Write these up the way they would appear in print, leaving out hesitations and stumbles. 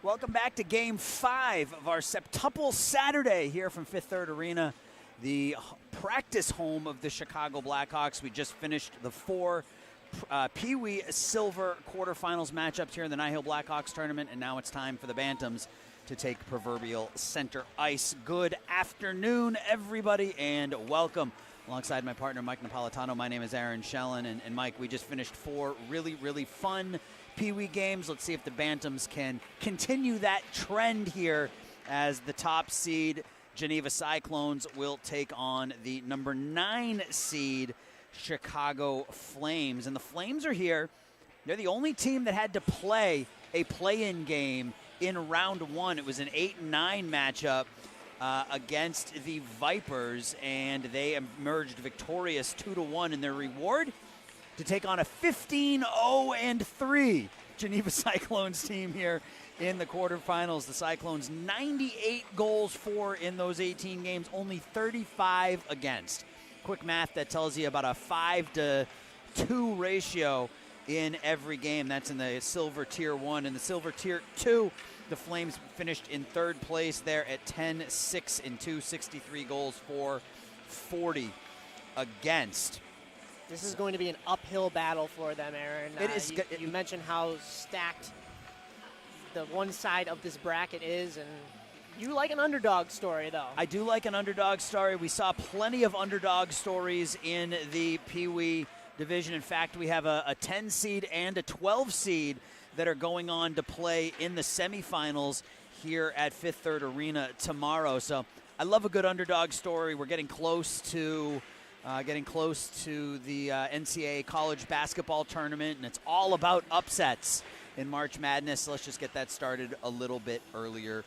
Welcome back to Game 5 of our Septuple Saturday here from Fifth Third Arena, the practice home of the Chicago Blackhawks. We just finished the 4 Pee Wee Silver quarterfinals matchups here in the NIHL Blackhawks tournament, and now it's time for the Bantams to take proverbial center ice. Good afternoon, everybody, and welcome. Alongside my partner, Mike Napolitano, my name is Aaron Schellen, and Mike, we just finished 4 really, really fun Pee Wee games. Let's see if the Bantams can continue that trend here as the top seed Geneva Cyclones will take on the number 9 seed Chicago Flames. And the Flames are here. They're the only team that had to play a play-in game in round 1. It was an 8-9 matchup against the Vipers, and they emerged victorious 2-1 in their reward to take on a 15-0-3 Geneva Cyclones team here in the quarterfinals. The Cyclones 98 goals for in those 18 games, only 35 against. Quick math that tells you about a 5-2 ratio in every game. That's in the Silver Tier 1. In the Silver Tier 2, the Flames finished in 3rd place there at 10-6-2, 63 goals for, 40 against. This is going to be an uphill battle for them, Aaron. You mentioned how stacked the one side of this bracket is, and you like an underdog story, though. I do like an underdog story. We saw plenty of underdog stories in the Pee Wee division. In fact, we have a 10 seed and a 12 seed that are going on to play in the semifinals here at Fifth Third Arena tomorrow. So I love a good underdog story. We're getting close to the NCAA college basketball tournament, and it's all about upsets in March Madness. So let's just get that started a little bit earlier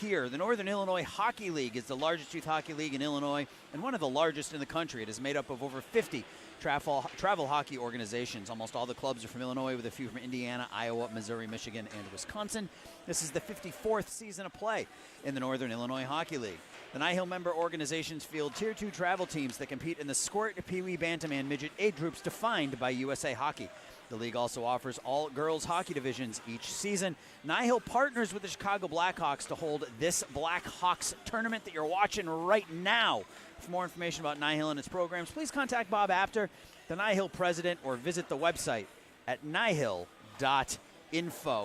here. The Northern Illinois Hockey League is the largest youth hockey league in Illinois and one of the largest in the country. It is made up of over 50 travel hockey organizations. Almost all the clubs are from Illinois, with a few from Indiana, Iowa, Missouri, Michigan, and Wisconsin. This is the 54th season of play in the Northern Illinois Hockey League. The NIHL member organizations field Tier 2 travel teams that compete in the Squirt, Pee Wee, Bantam, and Midget age groups defined by USA Hockey. The league also offers all girls hockey divisions each season. NIHL partners with the Chicago Blackhawks to hold this Blackhawks tournament that you're watching right now. For more information about NIHL and its programs, please contact Bob Apter, the NIHL president, or visit the website at nihil.info.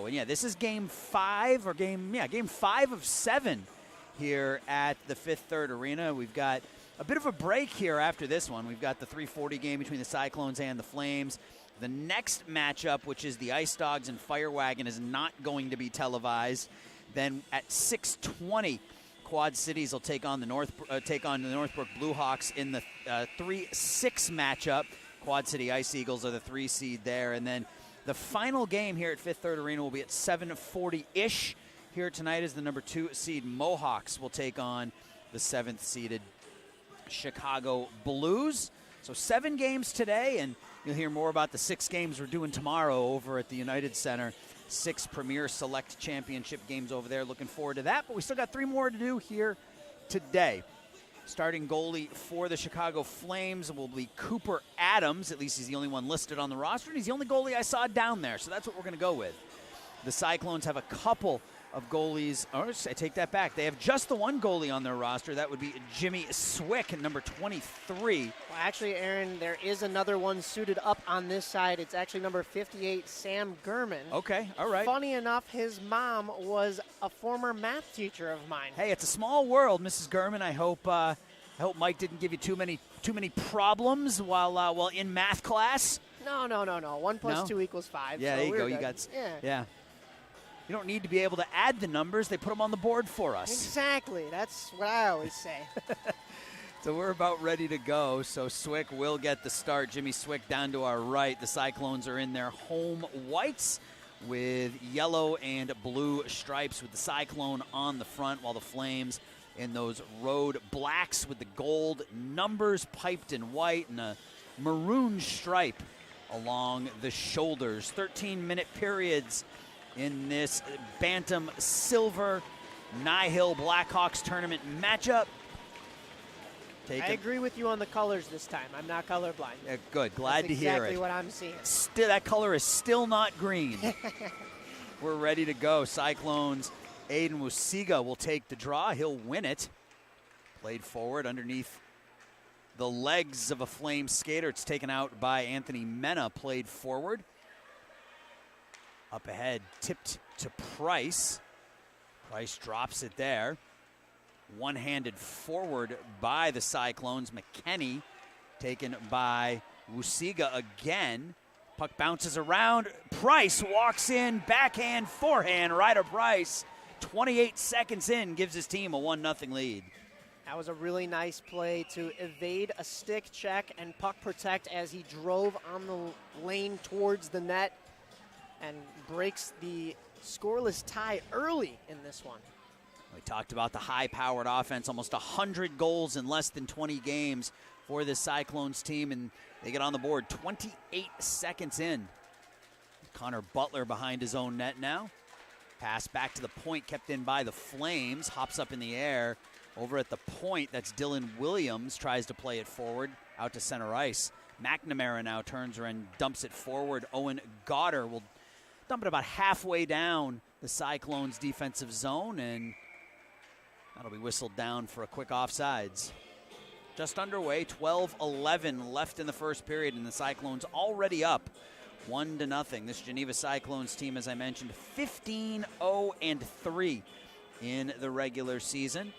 And yeah, this is game 5 of 7 here at the Fifth Third Arena. We've got a bit of a break here after this one. We've got the 3:40 game between the Cyclones and the Flames. The next matchup, which is the Ice Dogs and Fire Wagon, is not going to be televised. Then at 6:20, Quad Cities will take on the Northbrook Blue Hawks in the 3-6 matchup. Quad City Ice Eagles are the 3 seed there. And then the final game here at Fifth Third Arena will be at 7:40-ish. Here tonight is the number 2 seed Mohawks will take on the 7th seeded Chicago Blues. So 7 games today, and you'll hear more about the 6 games we're doing tomorrow over at the United Center. 6 Premier Select Championship games over there. Looking forward to that, but we still got 3 more to do here today. Starting goalie for the Chicago Flames will be Cooper Adams. At least he's the only one listed on the roster, and he's the only goalie I saw down there, so that's what we're going to go with. The Cyclones have a couple of goalies. Or I take that back. They have just the one goalie on their roster. That would be Jimmy Swick, number 23. Well, actually, Aaron, there is another one suited up on this side. It's actually number 58, Sam Gurman. Okay, all right. Funny enough, his mom was a former math teacher of mine. Hey, it's a small world, Mrs. Gurman. I hope Mike didn't give you too many problems while in math class. No. 1 plus 2 equals 5. Yeah, so there you go. Good. You got yeah. You don't need to be able to add the numbers. They put them on the board for us. Exactly. That's what I always say. So we're about ready to go. So Swick will get the start. Jimmy Swick down to our right. The Cyclones are in their home whites with yellow and blue stripes with the Cyclone on the front, while the Flames in those road blacks with the gold numbers piped in white and a maroon stripe along the shoulders. 13-minute periods in this Bantam Silver NIHL Blackhawks tournament matchup. I agree with you on the colors this time. I'm not colorblind. Good. Glad to hear it. Exactly what I'm seeing. That color is still not green. We're ready to go. Cyclones, Aiden Wusiga will take the draw. He'll win it. Played forward underneath the legs of a Flame skater. It's taken out by Anthony Mena. Played forward. Up ahead, tipped to Price. Price drops it there. One-handed forward by the Cyclones. McKenney taken by Wusiga again. Puck bounces around. Price walks in, backhand, forehand, Ryder Price. 28 seconds in, gives his team a 1-0 lead. That was a really nice play to evade a stick check and puck protect as he drove on the lane towards the net and breaks the scoreless tie early in this one. We talked about the high-powered offense, almost 100 goals in less than 20 games for this Cyclones team, and they get on the board 28 seconds in. Connor Butler behind his own net now. Pass back to the point, kept in by the Flames, hops up in the air. Over at the point, that's Dylan Williams, tries to play it forward, out to center ice. McNamara now turns around, dumps it forward. Owen Goddard will dump it about halfway down the Cyclones' defensive zone, and that'll be whistled down for a quick offsides. Just underway, 12-11 left in the first period, and the Cyclones already up 1-0. This Geneva Cyclones team, as I mentioned, 15-0-3 in the regular season.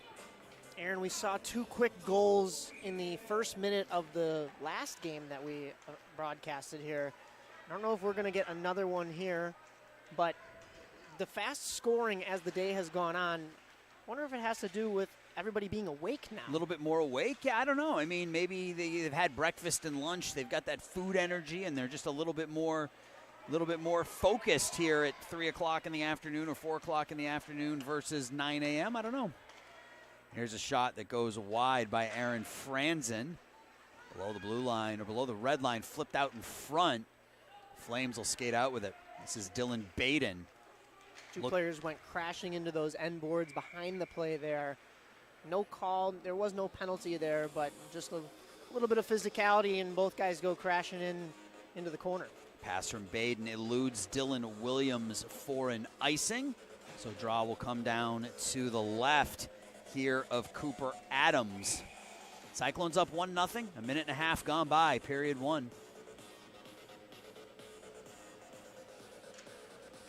Aaron, we saw 2 quick goals in the first minute of the last game that we broadcasted here. I don't know if we're going to get another one here, but the fast scoring as the day has gone on, I wonder if it has to do with everybody being awake now. A little bit more awake? Yeah, I don't know. I mean, maybe they've had breakfast and lunch. They've got that food energy, and they're just a little bit more focused here at 3 o'clock in the afternoon or 4 o'clock in the afternoon versus 9 a.m. I don't know. Here's a shot that goes wide by Aaron Franzen. Below the blue line, or below the red line, flipped out in front. Flames will skate out with it. This is Dylan Baden. Two players went crashing into those end boards behind the play there. No call. There was no penalty there, but just a little bit of physicality, and both guys go crashing into the corner. Pass from Baden eludes Dylan Williams for an icing. So draw will come down to the left here of Cooper Adams. Cyclones up 1-0. A minute and a half gone by, period 1.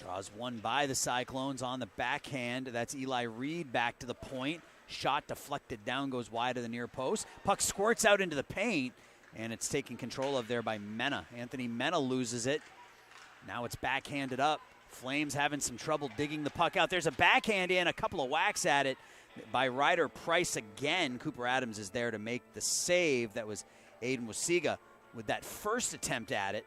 Draws one by the Cyclones on the backhand. That's Eli Reed back to the point. Shot deflected down, goes wide of the near post. Puck squirts out into the paint, and it's taken control of there by Mena. Anthony Mena loses it. Now it's backhanded up. Flames having some trouble digging the puck out. There's a backhand in, a couple of whacks at it by Ryder Price again. Cooper Adams is there to make the save. That was Aiden Wusiga with that first attempt at it.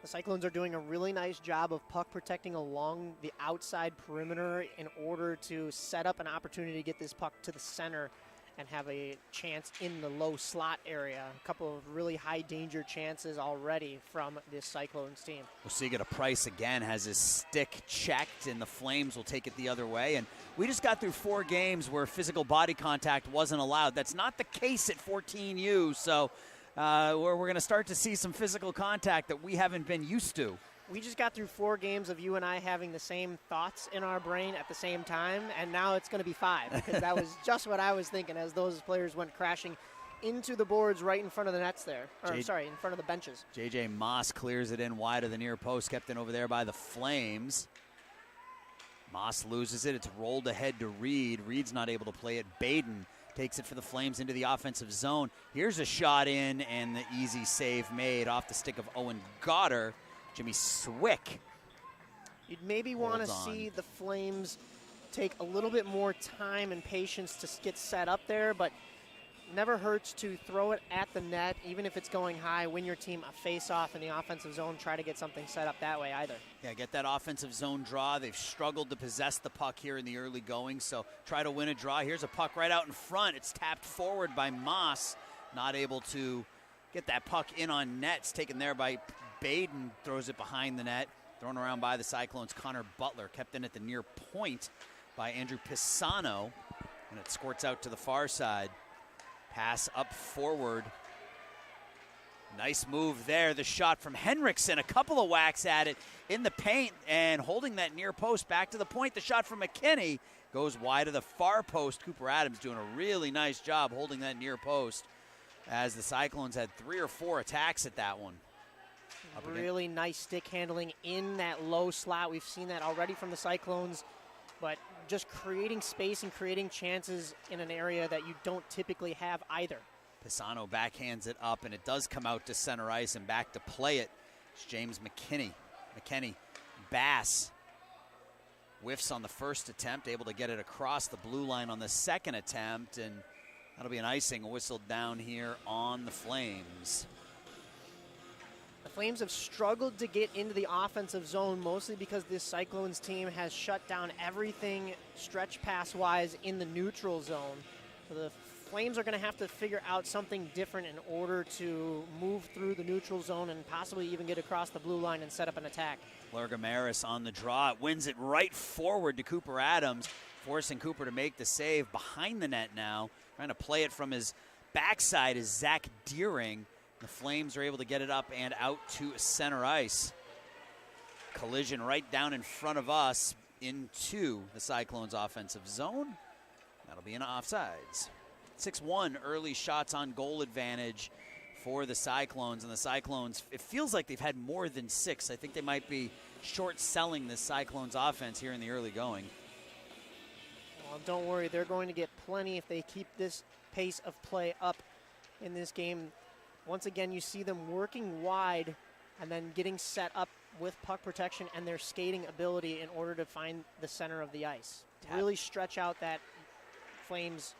The Cyclones are doing a really nice job of puck protecting along the outside perimeter in order to set up an opportunity to get this puck to the center. and have a chance in the low slot area. A couple of really high danger chances already from this Cyclones team. We'll see to Price again, has his stick checked, and the Flames will take it the other way. And we just got through 4 games where physical body contact wasn't allowed. That's not the case at 14U, so we're going to start to see some physical contact that we haven't been used to. We just got through 4 games of you and I having the same thoughts in our brain at the same time, and now it's going to be 5, because that was just what I was thinking as those players went crashing into the boards right in front of the nets there. Or, in front of the benches. J.J. Moss clears it in wide of the near post, kept in over there by the Flames. Moss loses it. It's rolled ahead to Reed. Reed's not able to play it. Baden takes it for the Flames into the offensive zone. Here's a shot in, and the easy save made off the stick of Owen Goddard. Jimmy Swick. You'd maybe want to see the Flames take a little bit more time and patience to get set up there, but never hurts to throw it at the net, even if it's going high, win your team a face-off in the offensive zone, try to get something set up that way either. Yeah, get that offensive zone draw. They've struggled to possess the puck here in the early going, so try to win a draw. Here's a puck right out in front. It's tapped forward by Moss, not able to get that puck in on net. It's taken there by Baden, throws it behind the net. Thrown around by the Cyclones. Connor Butler kept in at the near point by Andrew Pisano, and it squirts out to the far side. Pass up forward. Nice move there. The shot from Henriksen. A couple of whacks at it in the paint and holding that near post back to the point. The shot from McKinney goes wide of the far post. Cooper Adams doing a really nice job holding that near post as the Cyclones had 3 or 4 attacks at that one. Really nice stick handling in that low slot. We've seen that already from the Cyclones, but just creating space and creating chances in an area that you don't typically have either. Pisano backhands it up, and it does come out to center ice, and back to play it. It's James McKinney. Bass whiffs on the first attempt, able to get it across the blue line on the second attempt, and that'll be an icing whistled down here on the Flames. The Flames have struggled to get into the offensive zone, mostly because this Cyclones team has shut down everything stretch pass-wise in the neutral zone. So the Flames are going to have to figure out something different in order to move through the neutral zone and possibly even get across the blue line and set up an attack. Largamaris on the draw. It wins it right forward to Cooper Adams, forcing Cooper to make the save behind the net now. Trying to play it from his backside is Zach Deering. The Flames are able to get it up and out to center ice. Collision right down in front of us into the Cyclones offensive zone. That'll be an offsides. 6-1 early shots on goal advantage for the Cyclones. And the Cyclones, it feels like they've had more than 6. I think they might be short-selling this Cyclones offense here in the early going. Well, don't worry. They're going to get plenty if they keep this pace of play up in this game. Once again, you see them working wide and then getting set up with puck protection and their skating ability in order to find the center of the ice. Really stretch out that Flames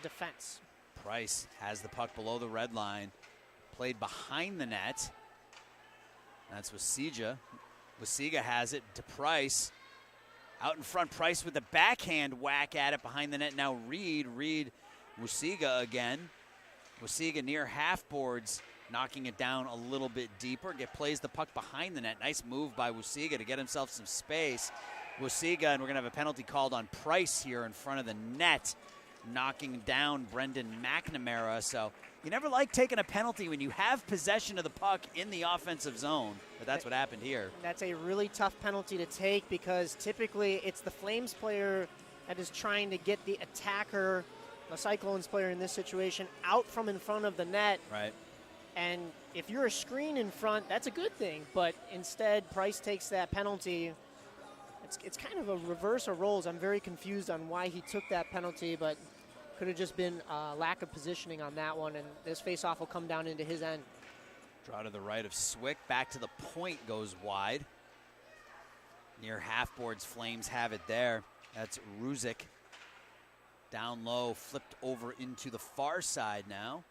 defense. Price has the puck below the red line. Played behind the net. That's Wasiga. Wasiga has it to Price. Out in front, Price with the backhand whack at it behind the net. Now Reed, Wasiga again. Wasiga near half boards, knocking it down a little bit deeper. Plays the puck behind the net. Nice move by Wasiga to get himself some space. Wasiga, and we're going to have a penalty called on Price here in front of the net, knocking down Brendan McNamara. So you never like taking a penalty when you have possession of the puck in the offensive zone, but that's what happened here. That's a really tough penalty to take because typically it's the Flames player that is trying to get the attacker, the Cyclones player in this situation, out from in front of the net. Right. And if you're a screen in front, that's a good thing. But instead, Price takes that penalty. It's kind of a reverse of roles. I'm very confused on why he took that penalty, but could have just been a lack of positioning on that one. And this faceoff will come down into his end. Draw to the right of Swick. Back to the point goes wide. Near half boards, Flames have it there. That's Ruzic. Down low, flipped over into the far side now.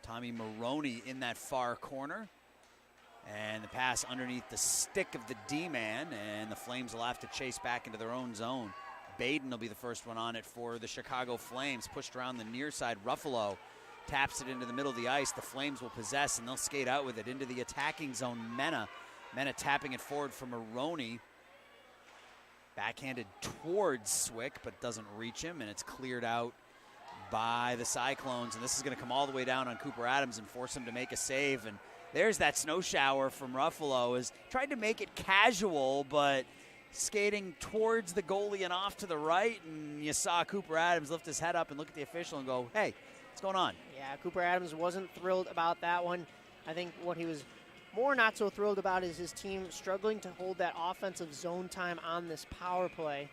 Tommy Maroney in that far corner. And the pass underneath the stick of the D-man, and the Flames will have to chase back into their own zone. Baden will be the first one on it for the Chicago Flames. Pushed around the near side. Ruffalo taps it into the middle of the ice. The Flames will possess, and they'll skate out with it into the attacking zone. Mena tapping it forward for Maroney. Backhanded towards Swick, but doesn't reach him, and it's cleared out by the Cyclones. And this is going to come all the way down on Cooper Adams and force him to make a save. And there's that snow shower from Ruffalo. Is tried to make it casual, but skating towards the goalie and off to the right. And you saw Cooper Adams lift his head up and look at the official and go, hey, what's going on? Yeah, Cooper Adams wasn't thrilled about that one. I think what he was more not so thrilled about is his team struggling to hold that offensive zone time on this power play.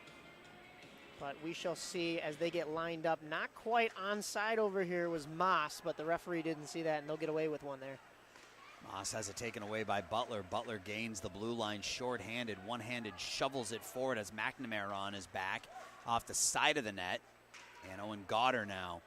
But we shall see as they get lined up. Not quite onside over here was Moss, but the referee didn't see that, and they'll get away with one there. Moss has it taken away by Butler. Butler gains the blue line short-handed. One-handed shovels it forward as McNamara on his back off the side of the net. And Owen Goddard now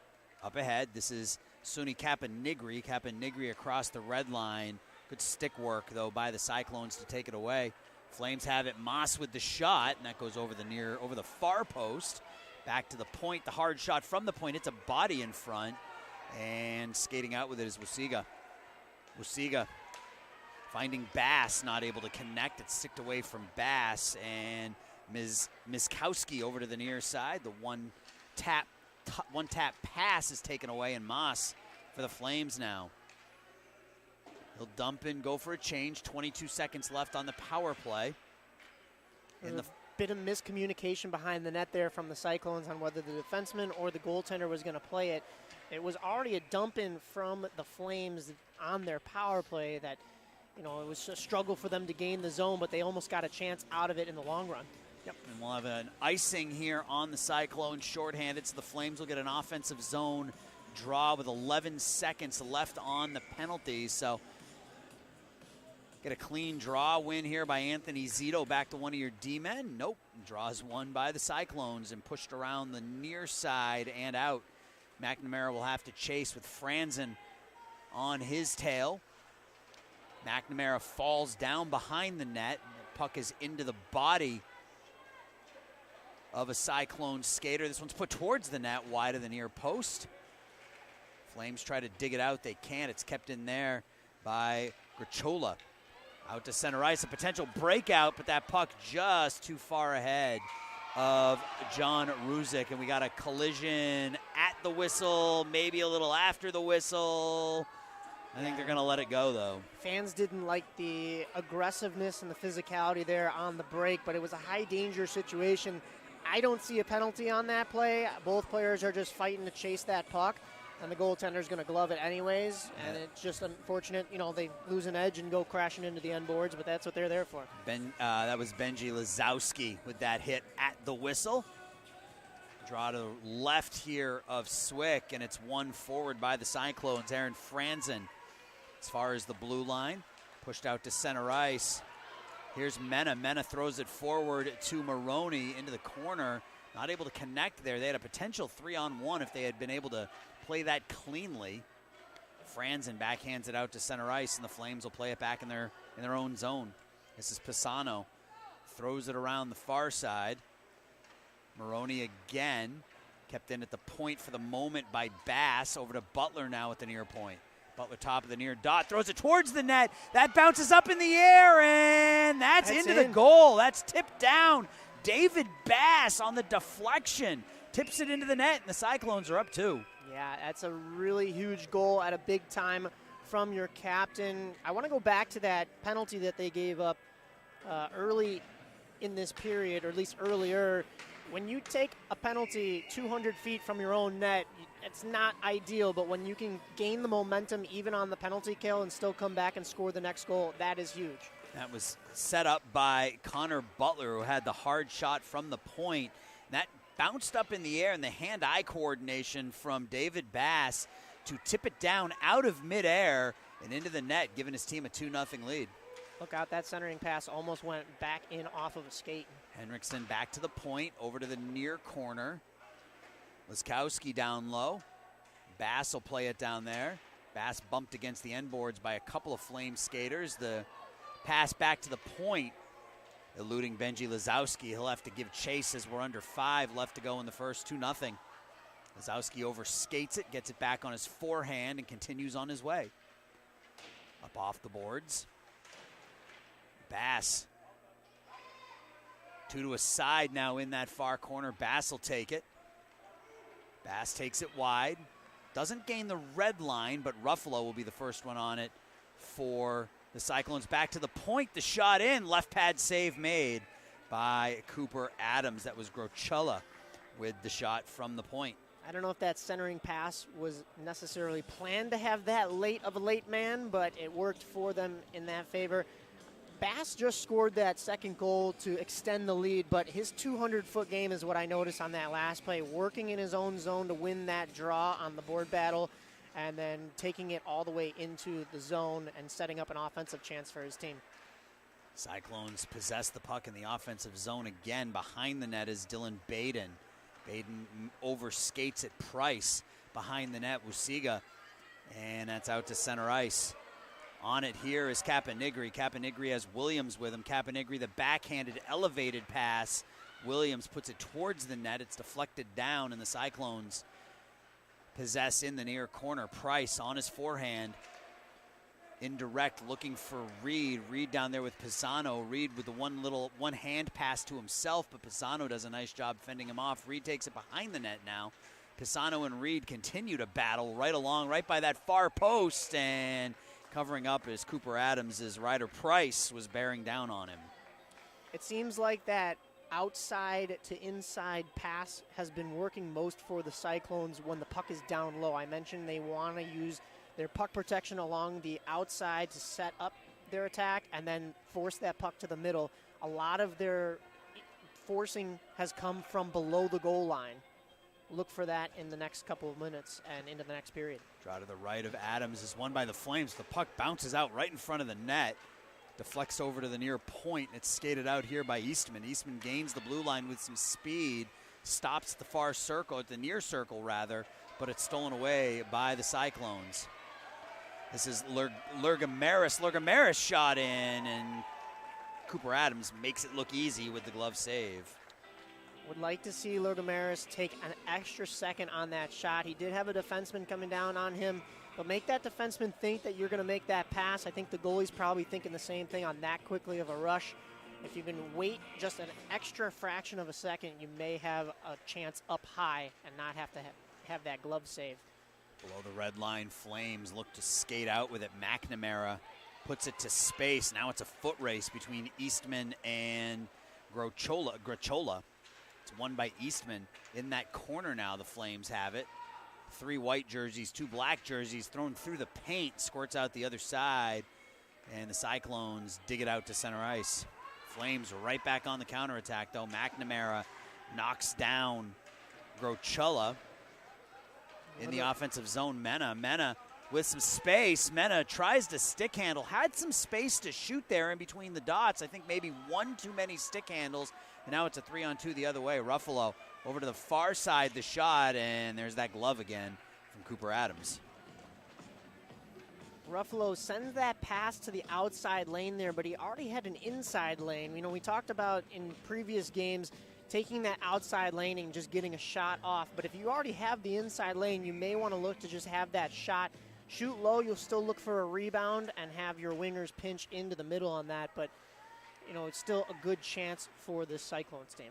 up ahead. This is Suni Kapanigri. Kapanigri across the red line. Good stick work, though, by the Cyclones to take it away. Flames have it. Moss with the shot, and that goes over the far post. Back to the point. The hard shot from the point. It's a body in front. And skating out with it is Wasiga. Wasiga finding Bass, not able to connect. It's sticked away from Bass. And Miskowski over to the near side. The one tap pass is taken away, and Moss for the Flames now. He'll dump in, go for a change. 22 seconds left on the power play. A bit of miscommunication behind the net there from the Cyclones on whether the defenseman or the goaltender was going to play it. It was already a dump in from the Flames on their power play that, it was a struggle for them to gain the zone, but they almost got a chance out of it in the long run. Yep, and we'll have an icing here on the Cyclones, shorthanded, so the Flames will get an offensive zone draw with 11 seconds left on the penalty. So get a clean draw win here by Anthony Zito back to one of your D-men. Nope. Draws one by the Cyclones and pushed around the near side and out. McNamara will have to chase with Franzen on his tail. McNamara falls down behind the net. The puck is into the body of a Cyclone skater. This one's put towards the net, wide of the near post. Flames try to dig it out. They can't. It's kept in there by Grichola. Out to center ice, a potential breakout, but that puck just too far ahead of John Ruzick. And we got a collision at the whistle, maybe a little after the whistle. I think they're going to let it go, though. Fans didn't like the aggressiveness and the physicality there on the break, but it was a high-danger situation. I don't see a penalty on that play. Both players are just fighting to chase that puck, and the goaltender's going to glove it anyways. And it's just unfortunate, they lose an edge and go crashing into the end boards, but that's what they're there for. That was Benji Lazowski with that hit at the whistle. Draw to the left here of Swick, and it's won forward by the Cyclones. Aaron Franzen as far as the blue line. Pushed out to center ice. Here's Mena. Mena throws it forward to Maroney into the corner. Not able to connect there. They had a potential 3-on-1 if they had been able to play that cleanly. Franzen backhands it out to center ice, and the Flames will play it back in their own zone. This is Pisano. Throws it around the far side. Maroney again. Kept in at the point for the moment by Bass. Over to Butler now at the near point. Butler top of the near dot. Throws it towards the net. That bounces up in the air, and that's into the goal. That's tipped down. David Bass on the deflection. Tips it into the net, and the Cyclones are up 2. Yeah, that's a really huge goal at a big time from your captain. I want to go back to that penalty that they gave up early in this period, or at least earlier. When you take a penalty 200 feet from your own net, it's not ideal, but when you can gain the momentum even on the penalty kill and still come back and score the next goal, that is huge. That was set up by Connor Butler, who had the hard shot from the point. That bounced up in the air, and the hand-eye coordination from David Bass to tip it down out of midair and into the net, giving his team a 2-0 lead. Look out, that centering pass almost went back in off of a skate. Henriksen back to the point, over to the near corner. Laskowski down low. Bass will play it down there. Bass bumped against the end boards by a couple of Flame skaters. The pass back to the point. eluding Benji Lazowski. He'll have to give chase as we're under 5 left to go in the first, 2-0. Lazowski overskates it, gets it back on his forehand, and continues on his way. Up off the boards. Bass. 2 to a side now in that far corner. Bass will take it. Bass takes it wide. Doesn't gain the red line, but Ruffalo will be the first one on it for the Cyclones. Back to the point. The shot in. Left pad save made by Cooper Adams. That was Grochula with the shot from the point. I don't know if that centering pass was necessarily planned to have that late of a late man, but it worked for them in that favor. Bass just scored that second goal to extend the lead, but his 200-foot game is what I noticed on that last play, working in his own zone to win that draw on the board battle, and then taking it all the way into the zone and setting up an offensive chance for his team. Cyclones possess the puck in the offensive zone again. Behind the net is Dylan Baden. Baden overskates at Price. Behind the net, Wusiga, and that's out to center ice. On it here is Caponigri. Caponigri has Williams with him. Caponigri, the backhanded elevated pass. Williams puts it towards the net. It's deflected down, and the Cyclones possess in the near corner. Price on his forehand. Indirect, looking for Reed. Reed down there with Pisano. Reed with the one hand pass to himself, but Pisano does a nice job fending him off. Reed takes it behind the net now. Pisano and Reed continue to battle right along, right by that far post, and covering up as Cooper Adams' Ryder Price was bearing down on him. It seems like that outside to inside pass has been working most for the Cyclones when the puck is down low. I mentioned they want to use their puck protection along the outside to set up their attack and then force that puck to the middle. A lot of their forcing has come from below the goal line. Look for that in the next couple of minutes and into the next period. Draw to the right of Adams is won by the Flames. The puck bounces out right in front of the net. Deflects over to the near point. It's skated out here by Eastman. Eastman gains the blue line with some speed. Stops at the far circle, at the near circle rather, but it's stolen away by the Cyclones. This is Lurgamaris. Lurgamaris shot in, and Cooper Adams makes it look easy with the glove save. Would like to see Lurgamaris take an extra second on that shot. He did have a defenseman coming down on him, but make that defenseman think that you're going to make that pass. I think the goalie's probably thinking the same thing on that quickly of a rush. If you can wait just an extra fraction of a second, you may have a chance up high and not have to have that glove save. Below the red line, Flames look to skate out with it. McNamara puts it to space. Now it's a foot race between Eastman and Grochola. It's won by Eastman. In that corner now, the Flames have it. 3 white jerseys, 2 black jerseys thrown through the paint. Squirts out the other side. And the Cyclones dig it out to center ice. Flames right back on the counterattack, though. McNamara knocks down Grochola. In the offensive zone, Mena with some space. Mena tries to stick handle. Had some space to shoot there in between the dots. I think maybe one too many stick handles. And now it's a 3-on-2 the other way. Ruffalo over to the far side, the shot, and there's that glove again from Cooper Adams. Ruffalo sends that pass to the outside lane there, but he already had an inside lane. You know, we talked about in previous games taking that outside lane and just getting a shot off. But if you already have the inside lane, you may want to look to just have that shot shoot low. You'll still look for a rebound and have your wingers pinch into the middle on that. But, you know, it's still a good chance for this Cyclones team.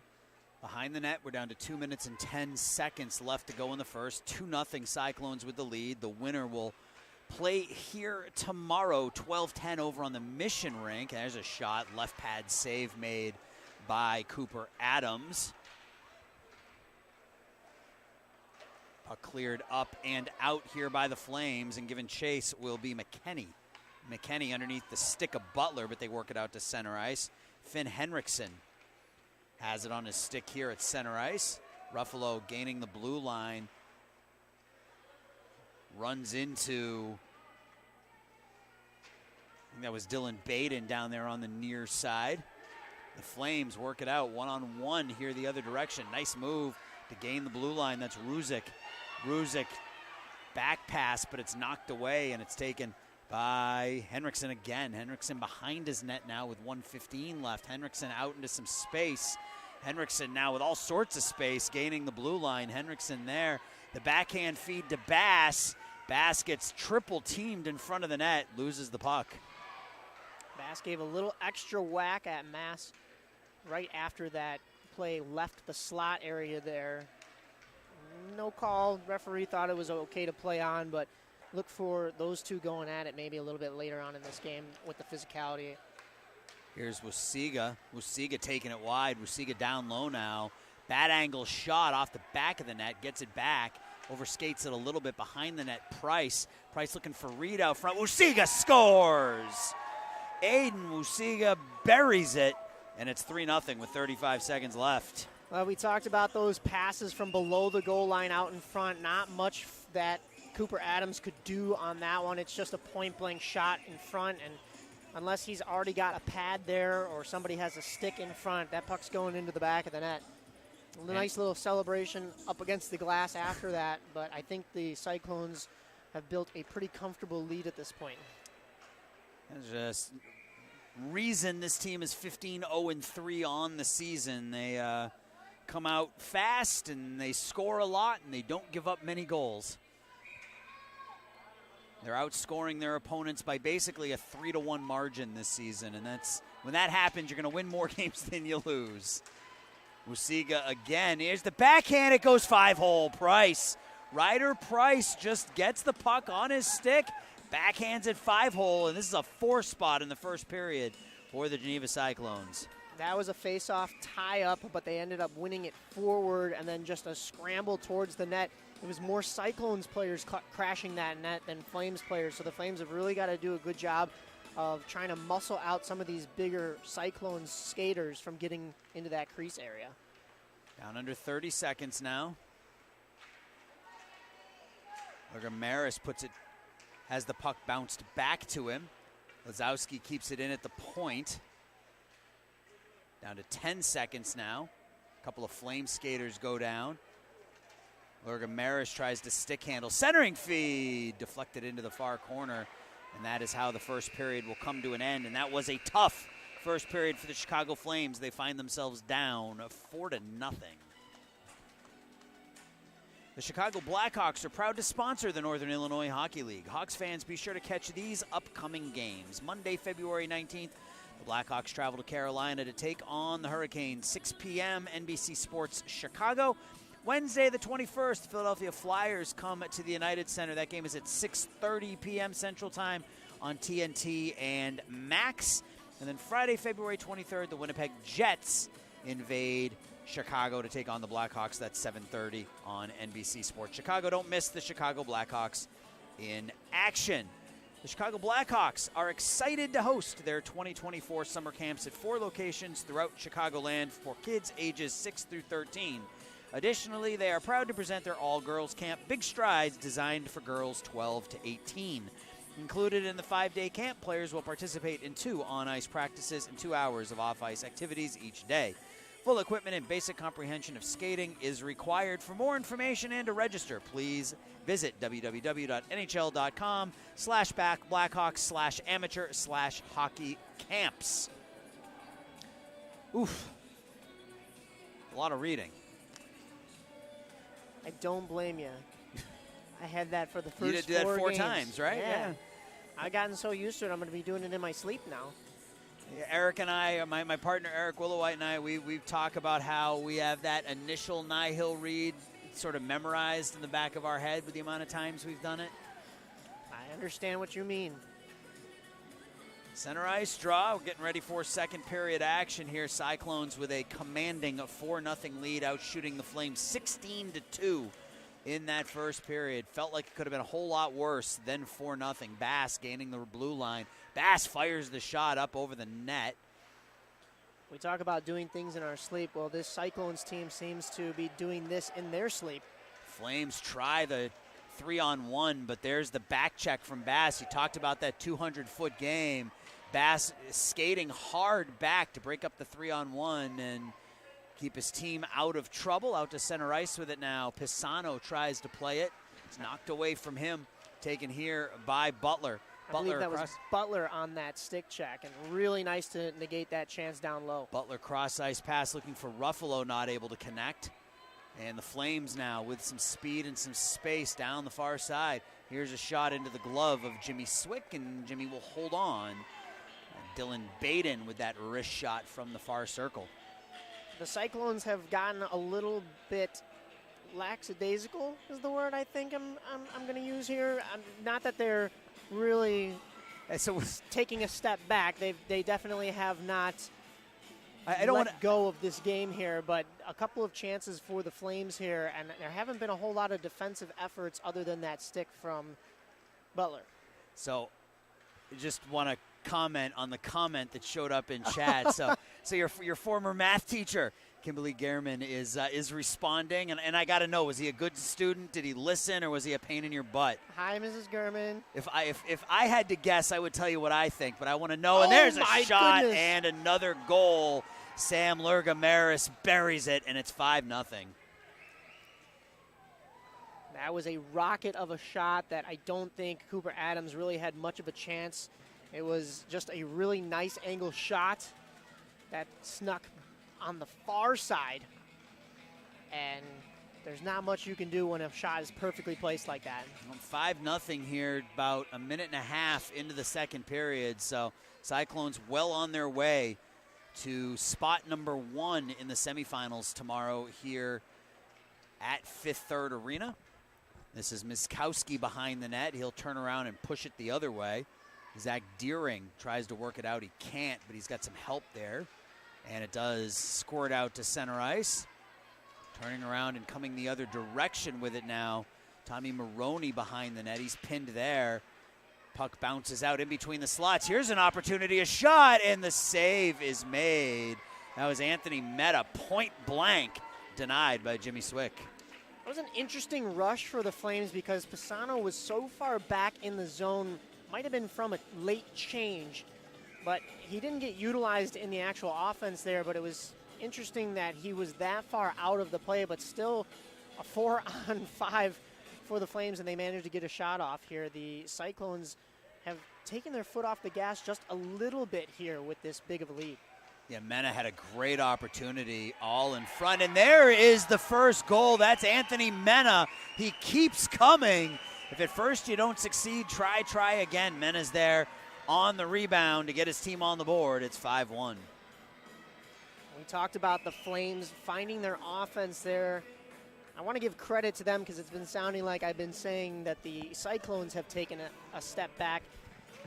Behind the net, we're down to 2 minutes and 10 seconds left to go in the first. 2-0 Cyclones with the lead. The winner will play here tomorrow, 12:10 over on the Mission Rink. There's a shot, left pad save made by Cooper Adams. Puck cleared up and out here by the Flames, and given chase will be McKenney. McKenney underneath the stick of Butler, but they work it out to center ice. Finn Henriksen has it on his stick here at center ice. Ruffalo gaining the blue line. Runs into, I think that was Dylan Baden down there on the near side. The Flames work it out one-on-one here the other direction. Nice move to gain the blue line. That's Ruzic. Ruzic back pass, but it's knocked away, and it's taken by Henriksen again. Henriksen behind his net now with 1:15 left. Henriksen out into some space. Henriksen now with all sorts of space, gaining the blue line. Henriksen there. The backhand feed to Bass. Bass gets triple teamed in front of the net, loses the puck. Bass gave a little extra whack at Mass right after that play left the slot area there. No call. Referee thought it was okay to play on, but look for those two going at it maybe a little bit later on in this game with the physicality. Here's Wusiga. Wusiga taking it wide. Wusiga down low now. Bad angle shot off the back of the net. Gets it back. Overskates it a little bit behind the net. Price looking for Reed out front. Wusiga scores! Aiden Wusiga buries it, and it's 3-0 with 35 seconds left. Well, we talked about those passes from below the goal line out in front. Not much that Cooper Adams could do on that one. It's just a point-blank shot in front, and unless he's already got a pad there or somebody has a stick in front, that puck's going into the back of the net. A nice little celebration up against the glass after that, but I think the Cyclones have built a pretty comfortable lead at this point. There's a reason this team is 15-0-3 on the season. They come out fast and they score a lot and they don't give up many goals. They're outscoring their opponents by basically a 3-1 margin this season, and that's when that happens, you're going to win more games than you lose. Wusiga again. Here's the backhand. It goes 5-hole. Price. Ryder Price just gets the puck on his stick, backhands it 5-hole, and this is a 4-spot in the first period for the Geneva Cyclones. That was a face-off tie-up, but they ended up winning it forward and then just a scramble towards the net. It was more Cyclones players crashing that net than Flames players, so the Flames have really got to do a good job of trying to muscle out some of these bigger Cyclones skaters from getting into that crease area. Down under 30 seconds now. Maris has the puck bounced back to him. Lazowski keeps it in at the point. Down to 10 seconds now. A couple of Flame skaters go down. Maris tries to stick handle. Centering feed deflected into the far corner. And that is how the first period will come to an end. And that was a tough first period for the Chicago Flames. They find themselves down 4-0. The Chicago Blackhawks are proud to sponsor the Northern Illinois Hockey League. Hawks fans, be sure to catch these upcoming games. Monday, February 19th, the Blackhawks travel to Carolina to take on the Hurricanes. 6 p.m., NBC Sports Chicago. Wednesday, the 21st, Philadelphia Flyers come to the United Center. That game is at 6:30 p.m. Central Time on TNT and Max. And then Friday, February 23rd, the Winnipeg Jets invade Chicago to take on the Blackhawks. That's 7:30 on NBC Sports Chicago. Don't miss the Chicago Blackhawks in action. The Chicago Blackhawks are excited to host their 2024 summer camps at 4 locations throughout Chicagoland for kids ages 6 through 13. Additionally, they are proud to present their all-girls camp, Big Strides, designed for girls 12 to 18. Included in the 5-day camp, players will participate in 2 on-ice practices and 2 hours of off-ice activities each day. Full equipment and basic comprehension of skating is required. For more information and to register, please visit www.nhl.com/Blackhawks/amateur/hockey camps. Oof. A lot of reading. I don't blame you. I had that for the first 4 games. You did that 4 times, right? Yeah. I've gotten so used to it, I'm going to be doing it in my sleep now. Yeah, Eric and I, my partner Eric Willowhite and I, we talk about how we have that initial NIHL read sort of memorized in the back of our head with the amount of times we've done it. I understand what you mean. Center ice draw. We're getting ready for second period action here. Cyclones with a commanding 4-0 lead, out shooting the Flames 16-2 in that first period. Felt like it could have been a whole lot worse than 4-0. Bass gaining the blue line. Bass fires the shot up over the net. We talk about doing things in our sleep. Well, this Cyclones team seems to be doing this in their sleep. Flames try the 3-on-1, but there's the back check from Bass. You talked about that 200-foot game. Bass skating hard back to break up the 3-on-1 and keep his team out of trouble. Out to center ice with it now. Pisano tries to play it. It's knocked away from him. Taken here by Butler. I believe that was Butler on that stick check, and really nice to negate that chance down low. Butler cross-ice pass looking for Ruffalo, not able to connect. And the Flames now with some speed and some space down the far side. Here's a shot into the glove of Jimmy Swick, and Jimmy will hold on. Dylan Baden with that wrist shot from the far circle. The Cyclones have gotten a little bit lackadaisical is the word I think I'm going to use here. Not that they're really taking a step back. They definitely have not I don't let go of this game here, but a couple of chances for the Flames here, and there haven't been a whole lot of defensive efforts other than that stick from Butler. So just want to comment on the comment that showed up in chat. So your former math teacher, Kimberly Gehrman, is responding, and I got to know, was he a good student? Did he listen, or was he a pain in your butt? Hi, Mrs. Gehrman. If I had to guess, I would tell you what I think, but I want to know. And there's a shot and another goal. Sam Lurga-Maris buries it, and it's 5-0. That was a rocket of a shot that I don't think Cooper Adams really had much of a chance. It was just a really nice angle shot that snuck on the far side, and there's not much you can do when a shot is perfectly placed like that. 5-0 here, about a minute and a half into the second period, so Cyclones well on their way to spot number 1 in the semifinals tomorrow here at Fifth Third Arena. This is Miskowski behind the net. He'll turn around and push it the other way. Zach Deering tries to work it out. He can't, but he's got some help there. And it does squirt out to center ice. Turning around and coming the other direction with it now. Tommy Maroney behind the net. He's pinned there. Puck bounces out in between the slots. Here's an opportunity, a shot, and the save is made. That was Anthony Meta, point blank, denied by Jimmy Swick. It was an interesting rush for the Flames because Pisano was so far back in the zone, might have been from a late change, but he didn't get utilized in the actual offense there, but it was interesting that he was that far out of the play, but still a 4-on-5 for the Flames, and they managed to get a shot off here. The Cyclones have taken their foot off the gas just a little bit here with this big of a lead. Yeah, Mena had a great opportunity all in front, and there is the first goal. That's Anthony Mena. He keeps coming. If at first you don't succeed, try again. Mena's there on the rebound to get his team on the board. It's 5-1. We talked about the Flames finding their offense there. I want to give credit to them because it's been sounding like I've been saying that the Cyclones have taken a step back.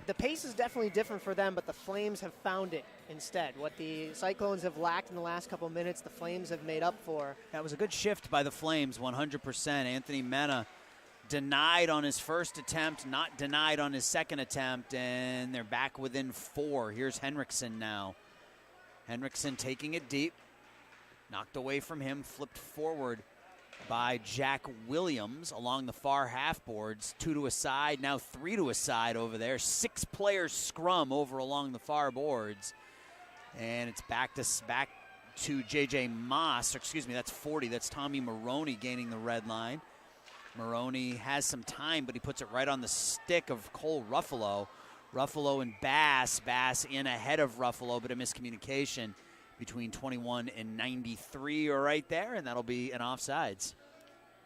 The pace is definitely different for them, but the Flames have found it instead. What the Cyclones have lacked in the last couple of minutes, the Flames have made up for. That was a good shift by the Flames, 100%. Anthony Mena denied on his first attempt, not denied on his second attempt, and they're back within 4. Here's Henriksen now. Henriksen taking it deep. Knocked away from him, flipped forward by Jack Williams along the far half boards. 2 to a side, now 3 to a side over there. 6-player scrum over along the far boards. And it's back to J.J. Moss. Excuse me, that's 40. That's Tommy Maroney gaining the red line. Maroney has some time, but he puts it right on the stick of Cole Ruffalo. Ruffalo and Bass in ahead of Ruffalo, but a miscommunication between 21 and 93 are right there, and that'll be an offsides.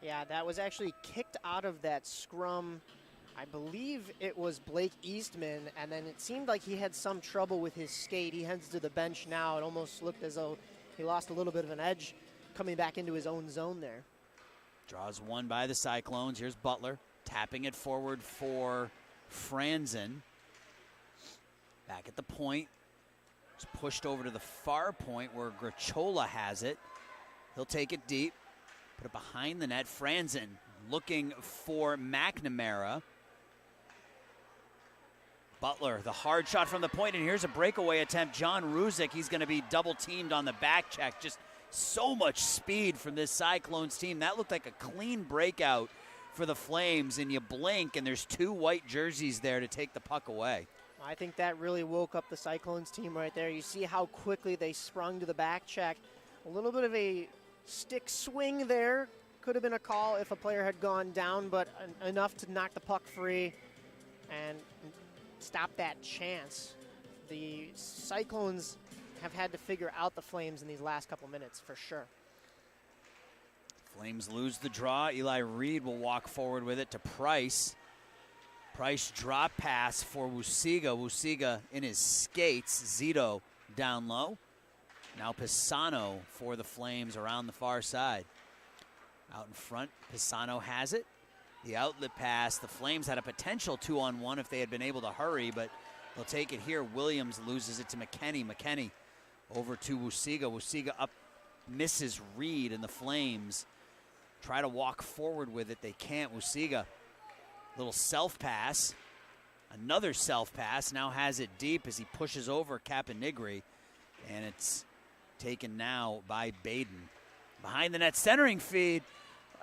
Yeah, that was actually kicked out of that scrum. I believe it was Blake Eastman, and then it seemed like he had some trouble with his skate. He heads to the bench now. It almost looked as though he lost a little bit of an edge coming back into his own zone there. Draws one by the Cyclones. Here's Butler tapping it forward for Franzen. Back at the point. It's pushed over to the far point where Grachola has it. He'll take it deep, put it behind the net. Franzen looking for McNamara. Butler, the hard shot from the point, and here's a breakaway attempt. John Ruzick, he's going to be double-teamed on the back check. Just so much speed from this Cyclones team. That looked like a clean breakout for the Flames, and you blink, and there's 2 white jerseys there to take the puck away. I think that really woke up the Cyclones team right there. You see how quickly they sprung to the back check. A little bit of a stick swing there. Could have been a call if a player had gone down, but enough to knock the puck free. And stop that chance. The Cyclones have had to figure out the Flames in these last couple minutes for sure. Flames lose the draw. Eli Reed will walk forward with it to Price. Price drop pass for Wusiga. Wusiga in his skates. Zito down low. Now Pisano for the Flames around the far side. Out in front, Pisano has it. The outlet pass. The Flames had a potential 2-on-1 if they had been able to hurry, but they'll take it here. Williams loses it to McKenney. McKenney over to Wusiga. Wusiga up, misses Reed, and the Flames try to walk forward with it. They can't. Wusiga, little self pass. Another self pass. Now has it deep as he pushes over Caponigri, and it's taken now by Baden. Behind the net centering feed,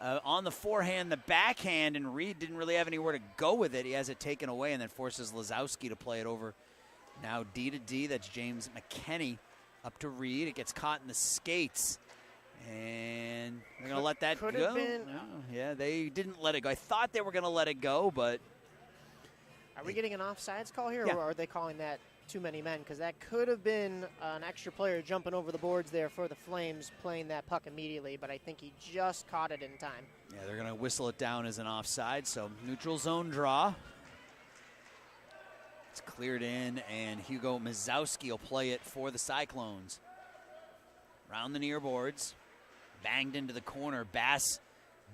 on the forehand, the backhand, and Reed didn't really have anywhere to go with it. He has it taken away and then forces Lazowski to play it over. Now D to D, that's James McKenney up to Reed. It gets caught in the skates, and they're going to let that go. Yeah, they didn't let it go. I thought they were going to let it go, but... Are we getting an offsides call here, Yeah. or are they calling that too many men? Because that could have been an extra player jumping over the boards there for the Flames, playing that puck immediately, but I think he just caught it in time. Yeah, they're going to whistle it down as an offside, so neutral zone draw. It's cleared in, and Hugo Mazowski will play it for the Cyclones. Round the near boards, banged into the corner. Bass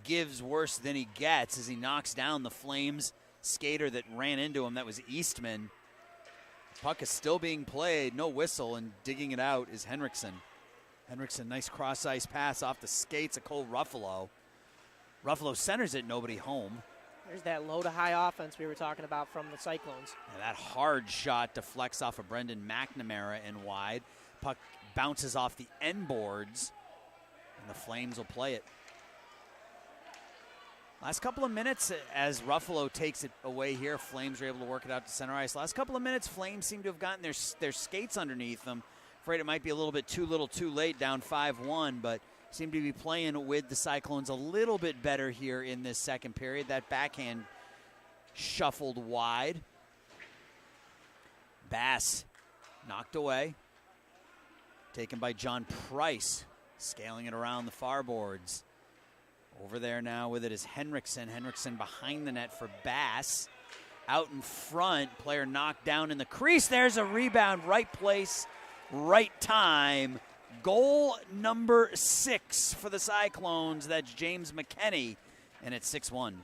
gives worse than he gets as he knocks down the Flames skater that ran into him. That was Eastman. Puck is still being played, no whistle, and digging it out is Henriksen. Henriksen, nice cross-ice pass off the skates of Cole Ruffalo. Ruffalo centers it, nobody home. There's that low-to-high offense we were talking about from the Cyclones. And that hard shot deflects off of Brendan McNamara and wide. Puck bounces off the end boards, and the Flames will play it. Last couple of minutes as Ruffalo takes it away here. Flames are able to work it out to center ice. Last couple of minutes, Flames seem to have gotten their skates underneath them. Afraid it might be a little bit too little too late, down 5-1, but seem to be playing with the Cyclones a little bit better here in this second period. That backhand shuffled wide. Bass knocked away. Taken by John Price, scaling it around the far boards. Over there now with it is Henriksen. Henriksen behind the net for Bass. Out in front, player knocked down in the crease. There's a rebound, right place, right time. Goal number 6 for the Cyclones. That's James McKenney, and it's 6-1.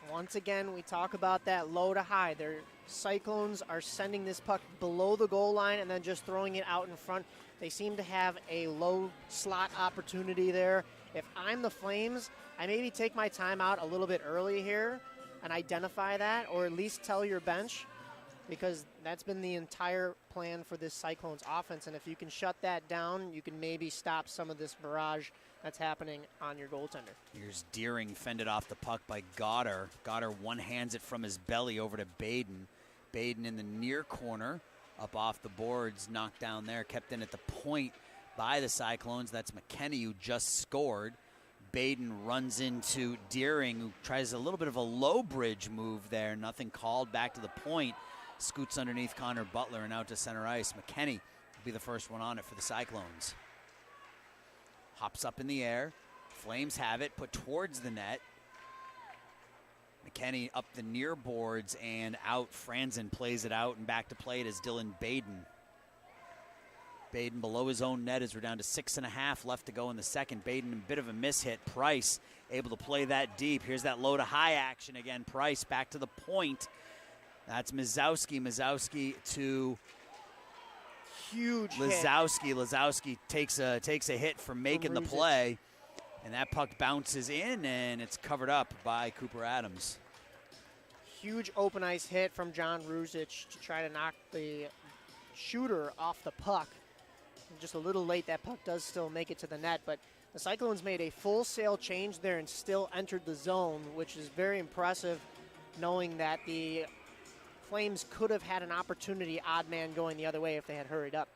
Once again, we talk about that low to high. Their Cyclones are sending this puck below the goal line and then just throwing it out in front. They seem to have a low slot opportunity there. If I'm the Flames, I maybe take my time out a little bit early here and identify that, or at least tell your bench, because that's been the entire plan for this Cyclones offense. And if you can shut that down, you can maybe stop some of this barrage that's happening on your goaltender. Here's Deering fended off the puck by Goddard. Goddard one-hands it from his belly over to Baden. Baden in the near corner, up off the boards, knocked down there, kept in at the point by the Cyclones. That's McKenney, who just scored. Baden runs into Deering, who tries a little bit of a low bridge move there. Nothing called, back to the point. Scoots underneath Connor Butler and out to center ice. McKenney will be the first one on it for the Cyclones. Hops up in the air. Flames have it, put towards the net. McKenney up the near boards and out. Franzen plays it out, and back to play it is Dylan Baden. Baden below his own net as we're down to 6.5 left to go in the second. Baden a bit of a mishit. Price able to play that deep. Here's that low to high action again. Price back to the point. That's Mazowski. Mazowski to Huge Lazowski. Lazowski takes a hit for making the play. And that puck bounces in, and it's covered up by Cooper Adams. Huge open ice hit from John Ruzic to try to knock the shooter off the puck. Just a little late, that puck does still make it to the net, but the Cyclones made a full sail change there and still entered the zone, which is very impressive, knowing that the Flames could have had an opportunity, odd man going the other way if they had hurried up.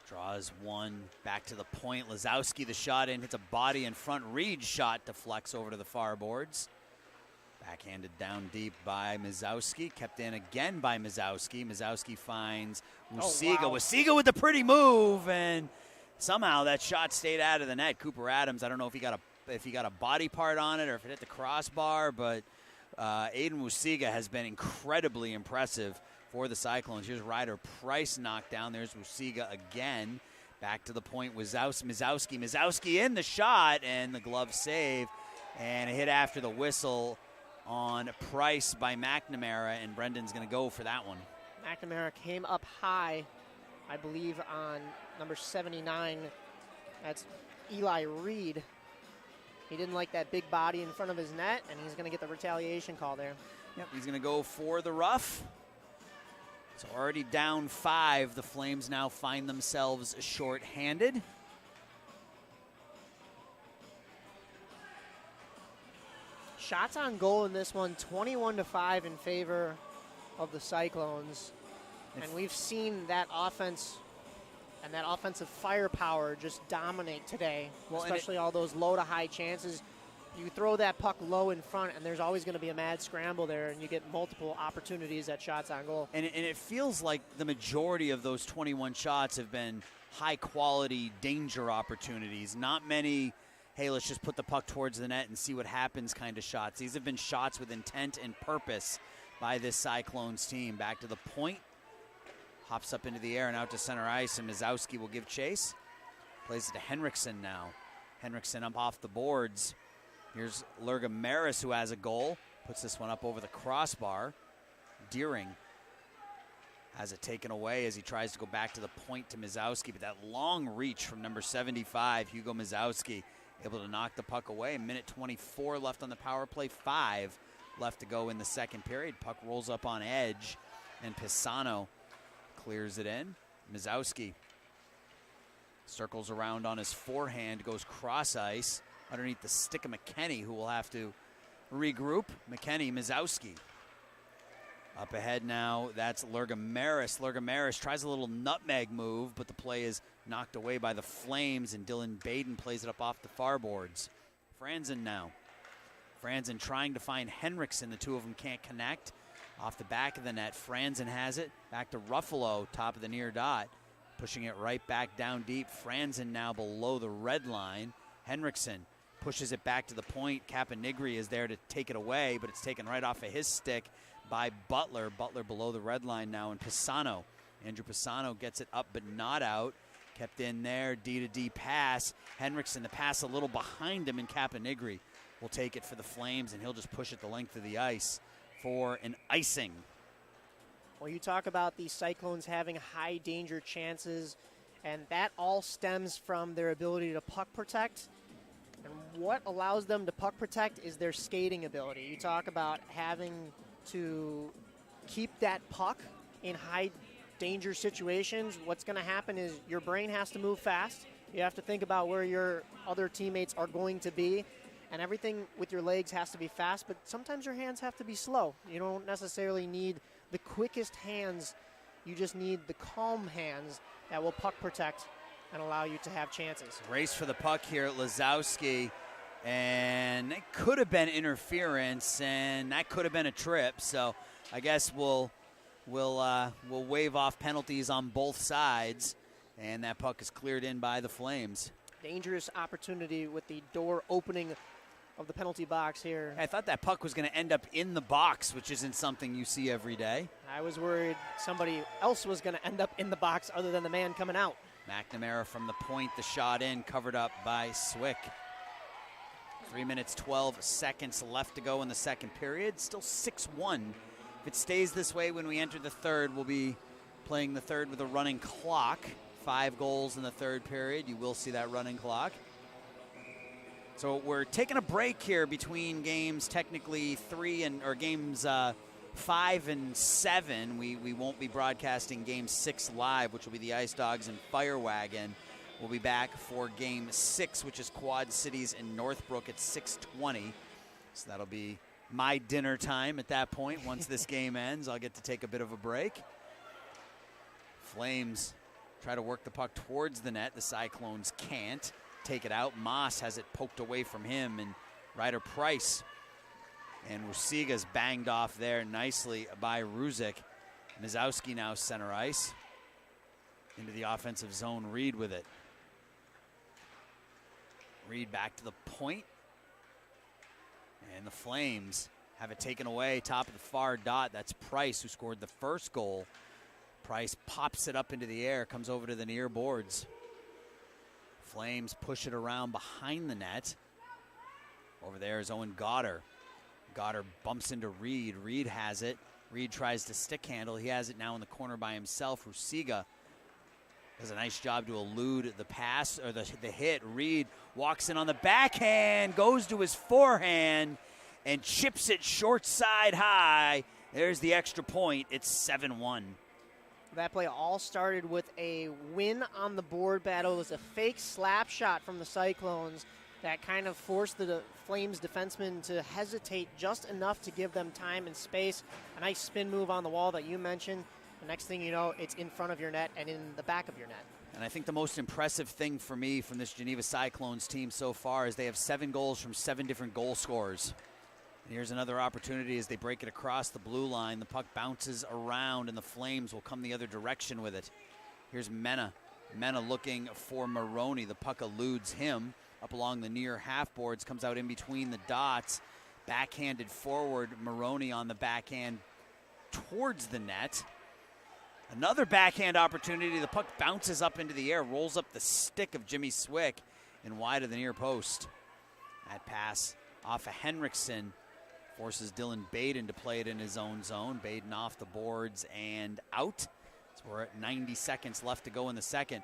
Draws one, back to the point. Lazowski, the shot in, hits a body in front. Reed's shot deflects over to the far boards. Backhanded down deep by Mizowski. Kept in again by Mizowski. Mizowski finds Wusiga. Oh, wow. Wusiga with the pretty move, and somehow that shot stayed out of the net. Cooper Adams, I don't know if he got a body part on it or if it hit the crossbar, but Aiden Wusiga has been incredibly impressive for the Cyclones. Here's Ryder Price knocked down. There's Wusiga again. Back to the point. Mizowski in the shot, and the glove save, and a hit after the whistle on Price by McNamara, and Brendan's going to go for that one. McNamara came up high, I believe, on number 79. That's Eli Reed. He didn't like that big body in front of his net, and he's going to get the retaliation call there. Yep, he's going to go for the rough. So already down 5. The Flames now find themselves short-handed. Shots on goal in this one, 21-5 in favor of the Cyclones. And we've seen that offense and that offensive firepower just dominate today, especially all those low to high chances. You throw that puck low in front, and there's always going to be a mad scramble there, and you get multiple opportunities at shots on goal. And it feels like the majority of those 21 shots have been high-quality danger opportunities, not many, hey, let's just put the puck towards the net and see what happens kind of shots. These have been shots with intent and purpose by this Cyclones team. Back to the point. Hops up into the air and out to center ice, and Mizowski will give chase. Plays it to Henriksen now. Henriksen up off the boards. Here's Lurga Maris, who has a goal. Puts this one up over the crossbar. Deering has it taken away as he tries to go back to the point to Mizowski, but that long reach from number 75, Hugo Mizowski, able to knock the puck away. A minute 24 left on the power play, 5 left to go in the second period. Puck rolls up on edge, and Pisano clears it in. Mizowski circles around on his forehand, goes cross ice underneath the stick of McKenney, who will have to regroup. McKenney, Mizowski. Up ahead now, that's Lurga Maris. Lurga Maris tries a little nutmeg move, but the play is knocked away by the Flames, and Dylan Baden plays it up off the far boards. Franzen now. Franzen trying to find Henriksen. The two of them can't connect. Off the back of the net, Franzen has it. Back to Ruffalo, top of the near dot. Pushing it right back down deep. Franzen now below the red line. Henriksen pushes it back to the point. Caponigri is there to take it away, but it's taken right off of his stick by Butler. Butler below the red line now, and Pisano. Andrew Pisano gets it up but not out. Kept in there, D-to-D pass. Henriksen, the pass a little behind him, and Caponigri will take it for the Flames, and he'll just push it the length of the ice for an icing. Well, you talk about the Cyclones having high danger chances, and that all stems from their ability to puck protect. And what allows them to puck protect is their skating ability. You talk about having to keep that puck in high danger situations. What's going to happen is your brain has to move fast. You have to think about where your other teammates are going to be, and everything with your legs has to be fast, but sometimes your hands have to be slow. You don't necessarily need the quickest hands. You just need the calm hands that will puck protect and allow you to have chances. Race for the puck here at Lazowski, and it could have been interference, and that could have been a trip. So I guess we'll wave off penalties on both sides, and that puck is cleared in by the Flames. Dangerous opportunity with the door opening of the penalty box here. I thought that puck was going to end up in the box, which isn't something you see every day. I was worried somebody else was going to end up in the box other than the man coming out. McNamara from the point, the shot in, covered up by Swick. 3 minutes, 12 seconds left to go in the second period. Still 6-1. If it stays this way when we enter the third, we'll be playing the third with a running clock. 5 goals in the third period. You will see that running clock. So we're taking a break here between games, technically games 5 and 7. We won't be broadcasting game 6 live, which will be the Ice Dogs and Fire Wagon. We'll be back for game 6, which is Quad Cities in Northbrook at 6:20. So that'll be my dinner time at that point. Once this game ends, I'll get to take a bit of a break. Flames try to work the puck towards the net. The Cyclones can't take it out. Moss has it poked away from him, and Ryder Price And Rusiga's banged off there nicely by Ruzic. Mizowski now center ice. Into the offensive zone, Reed with it. Reed back to the point. And the Flames have it taken away, top of the far dot. That's Price, who scored the first goal. Price pops it up into the air, comes over to the near boards. Flames push it around behind the net. Over there is Owen Goddard. Goddard bumps into Reed. Reed has it. Reed tries to stick handle. He has it now in the corner by himself. Rusiga does a nice job to elude the pass, or the hit. Reed walks in on the backhand, goes to his forehand, and chips it short side high. There's the extra point. It's 7-1. That play all started with a win on the board battle. It was a fake slap shot from the Cyclones that kind of forced the Flames defensemen to hesitate just enough to give them time and space. A nice spin move on the wall that you mentioned. The next thing you know, it's in front of your net and in the back of your net. And I think the most impressive thing for me from this Geneva Cyclones team so far is they have 7 goals from 7 different goal scorers. And here's another opportunity as they break it across the blue line. The puck bounces around, and the Flames will come the other direction with it. Here's Mena. Mena looking for Maroney. The puck eludes him up along the near half boards, comes out in between the dots. Backhanded forward, Maroney on the backhand towards the net. Another backhand opportunity. The puck bounces up into the air, rolls up the stick of Jimmy Swick and wide of the near post. That pass off of Henriksen forces Dylan Baden to play it in his own zone. Baden off the boards and out. So we're at 90 seconds left to go in the second.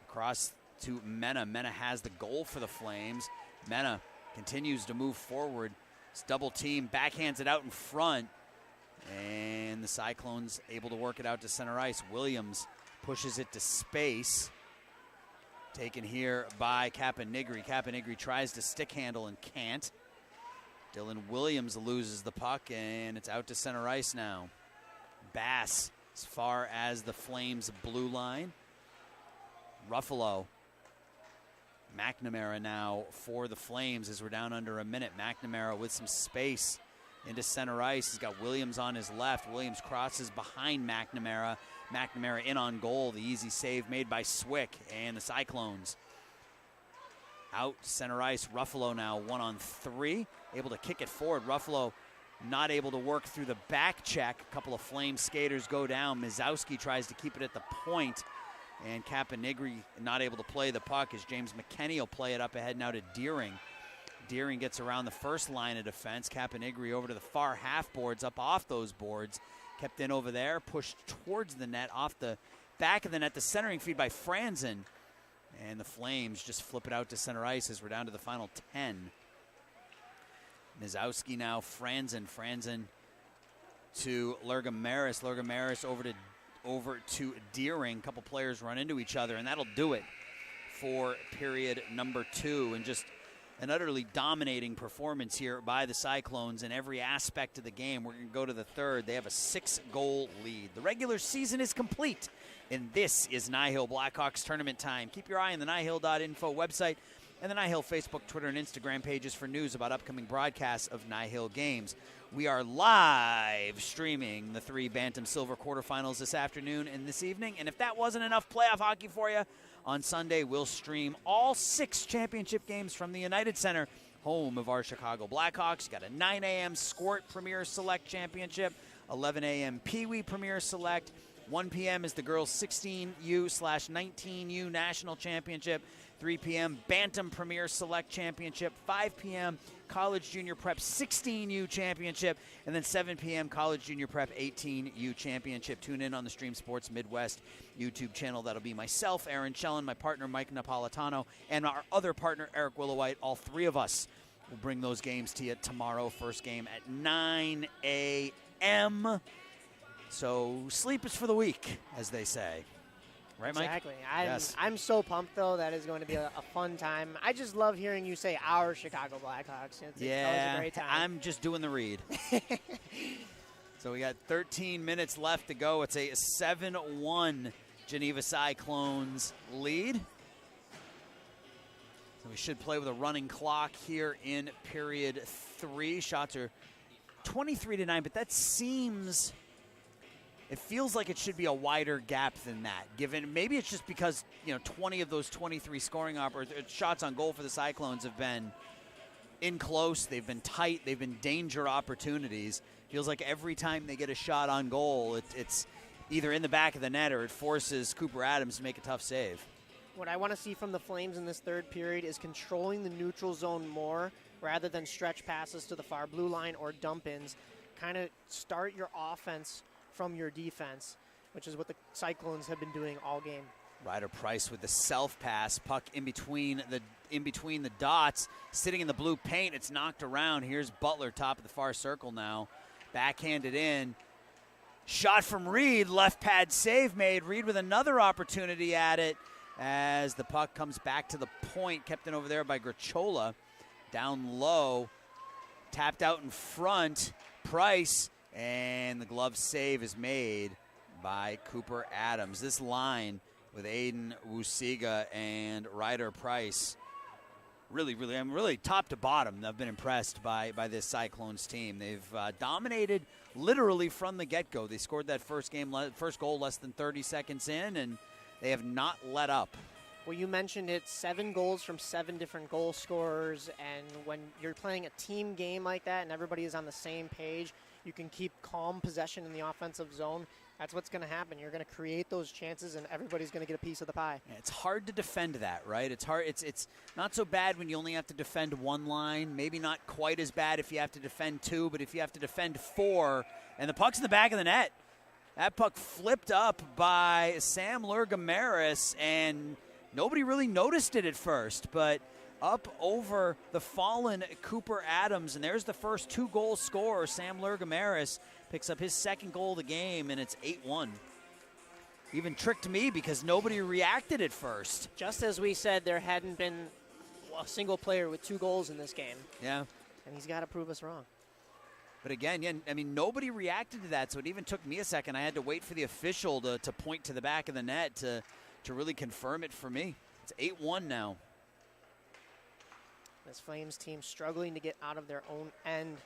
Across to Mena. Mena has the goal for the Flames. Mena continues to move forward. It's double team, backhands it out in front. And the Cyclones able to work it out to center ice. Williams pushes it to space. Taken here by Caponigri. Caponigri tries to stick handle and can't. Dylan Williams loses the puck, and it's out to center ice now. Bass as far as the Flames' blue line. Ruffalo. McNamara now for the Flames as we're down under a minute. McNamara with some space into center ice. He's got Williams on his left. Williams crosses behind McNamara. McNamara in on goal. The easy save made by Swick and the Cyclones. Out center ice. Ruffalo now 1-on-3. Able to kick it forward. Ruffalo not able to work through the back check. A couple of Flame skaters go down. Mizowski tries to keep it at the point. And Caponigri not able to play the puck as James McKenney will play it up ahead now to Deering. Deering gets around the first line of defense. Caponigri over to the far half boards, up off those boards. Kept in over there, pushed towards the net, off the back of the net. The centering feed by Franzen. And the Flames just flip it out to center ice as we're down to the final 10. Mizowski now, Franzen to Lergamaris. Lergamaris over to Deering. A couple players run into each other, and that'll do it for period number 2. And just an utterly dominating performance here by the Cyclones in every aspect of the game. We're going to go to the third. They have a 6-goal lead. The regular season is complete, and this is NIHL Blackhawks tournament time. Keep your eye on the NIHL.info website and the NIHL Facebook, Twitter, and Instagram pages for news about upcoming broadcasts of NIHL games. We are live streaming the 3 Bantam Silver quarterfinals this afternoon and this evening. And if that wasn't enough playoff hockey for you, on Sunday we'll stream all 6 championship games from the United Center, home of our Chicago Blackhawks. You got a 9 a.m. Squirt Premier Select Championship, 11 a.m. Pee Wee Premier Select, 1 p.m. is the girls 16U/19U National Championship, 3 p.m. Bantam Premier Select Championship, 5 p.m. College Junior Prep 16U Championship, and then 7 p.m. College Junior Prep 18U Championship. Tune in on the Stream Sports Midwest YouTube channel. That'll be myself, Aaron Schellen, my partner, Mike Napolitano, and our other partner, Eric Willowite. All 3 of us will bring those games to you tomorrow. First game at 9 a.m. So sleep is for the weak, as they say. Right, Mike? Exactly. Yes. I'm so pumped, though. That is going to be a fun time. I just love hearing you say our Chicago Blackhawks. It's always a great time. I'm just doing the read. So we got 13 minutes left to go. It's a 7-1 Geneva Cyclones lead. So we should play with a running clock here in period 3. Shots are 23-9, but that seems, it feels like it should be a wider gap than that, given maybe it's just because, 20 of those 23 scoring shots on goal for the Cyclones have been in close, they've been tight, they've been danger opportunities. Feels like every time they get a shot on goal, it's either in the back of the net or it forces Cooper Adams to make a tough save. What I want to see from the Flames in this third period is controlling the neutral zone more rather than stretch passes to the far blue line or dump-ins. Kind of start your offense from your defense, which is what the Cyclones have been doing all game. Ryder Price with the self-pass, puck in between the dots, sitting in the blue paint. It's knocked around. Here's Butler, top of the far circle now. Backhanded in. Shot from Reed, left pad save made. Reed with another opportunity at it as the puck comes back to the point, kept in over there by Grachola. Down low, tapped out in front, Price, and the glove save is made by Cooper Adams. This line with Aiden Wusiga and Ryder Price, really top to bottom, I've been impressed by this Cyclones team. They've dominated literally from the get-go. They scored that first goal less than 30 seconds in, and they have not let up. Well, you mentioned it, 7 goals from 7 different goal scorers, and when you're playing a team game like that and everybody is on the same page, you can keep calm possession in the offensive zone. That's what's going to happen. You're going to create those chances, and everybody's going to get a piece of the pie. Yeah, it's hard to defend that, right? It's hard. It's not so bad when you only have to defend one line. Maybe not quite as bad if you have to defend 2, but if you have to defend 4, and the puck's in the back of the net. That puck flipped up by Sam Lurgamaris, and nobody really noticed it at first, but up over the fallen Cooper Adams, and there's the first 2-goal scorer. Sam Lurgamaris picks up his second goal of the game, and it's 8-1. Even tricked me because nobody reacted at first. Just as we said, there hadn't been a single player with 2 goals in this game. Yeah. And he's got to prove us wrong. But again, nobody reacted to that, so it even took me a second. I had to wait for the official to point to the back of the net to really confirm it for me. It's 8-1 now. This Flames team struggling to get out of their own end.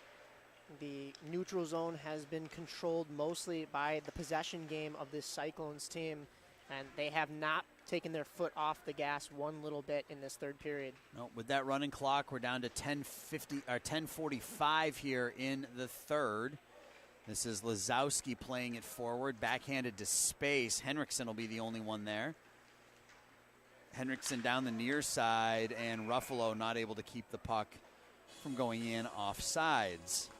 The neutral zone has been controlled mostly by the possession game of this Cyclones team, and they have not taken their foot off the gas one little bit in this third period. No, with that running clock, we're down to 10:45 here in the third. This is Lazowski playing it forward, backhanded to space. Henriksen will be the only one there. Henriksen down the near side, and Ruffalo not able to keep the puck from going in offsides.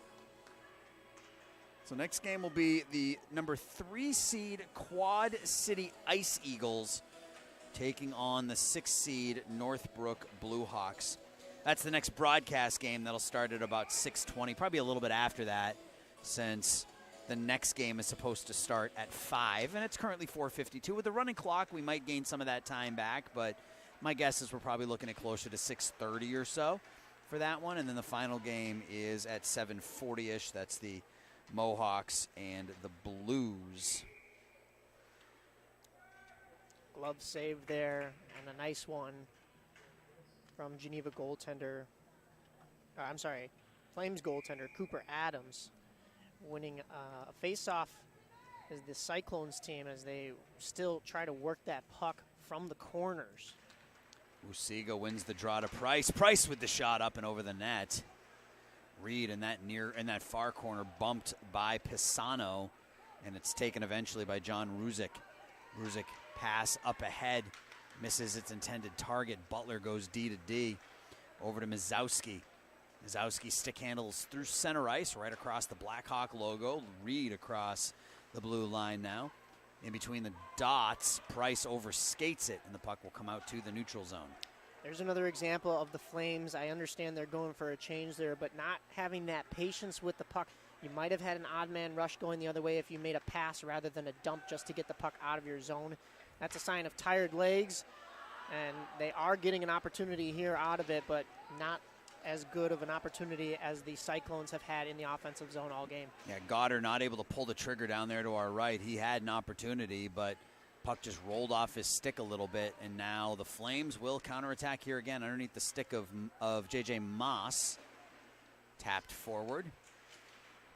So next game will be the number 3 seed Quad City Ice Eagles taking on the 6 seed Northbrook Bluehawks. That's the next broadcast game that'll start at about 6:20, probably a little bit after that, since the next game is supposed to start at 5, and it's currently 4:52. With the running clock, we might gain some of that time back, but my guess is we're probably looking at closer to 6:30 or so for that one, and then the final game is at 7:40-ish. That's the Mohawks and the Blues. Glove save there, and a nice one from Geneva goaltender. Flames goaltender Cooper Adams, winning a face-off as the Cyclones team as they still try to work that puck from the corners. Usiga wins the draw to Price. Price with the shot up and over the net. Reed in that far corner, bumped by Pisano, and it's taken eventually by John Ruzick. Ruzick pass up ahead, misses its intended target. Butler goes D to D over to Mazowski. Mazowski stick handles through center ice right across the Blackhawk logo. Reed across the blue line now. In between the dots, Price overskates it, and the puck will come out to the neutral zone. There's another example of the Flames. I understand they're going for a change there, but not having that patience with the puck. You might have had an odd man rush going the other way if you made a pass rather than a dump just to get the puck out of your zone. That's a sign of tired legs, and they are getting an opportunity here out of it, but not as good of an opportunity as the Cyclones have had in the offensive zone all game. Yeah, Goddard not able to pull the trigger down there to our right. He had an opportunity, but puck just rolled off his stick a little bit, and now the Flames will counterattack here again underneath the stick of J.J. Moss. Tapped forward.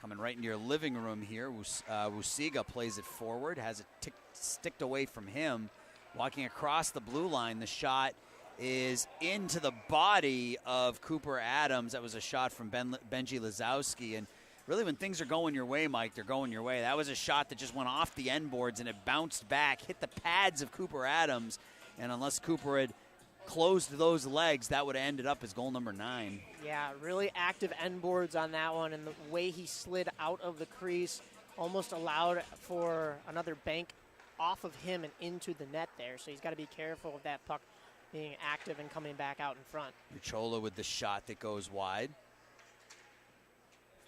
coming right into your living room here. Wusiga plays it forward, has it sticked away from him. Walking across the blue line, the shot is into the body of Cooper Adams. That was a shot from Benji Lazowski. And really, when things are going your way, Mike, they're going your way. That was a shot that just went off the end boards and it bounced back, hit the pads of Cooper Adams. And unless Cooper had closed those legs, that would have ended up as goal number 9. Yeah, really active end boards on that one. And the way he slid out of the crease almost allowed for another bank off of him and into the net there. So he's got to be careful of that puck being active and coming back out in front. Ruchola with the shot that goes wide.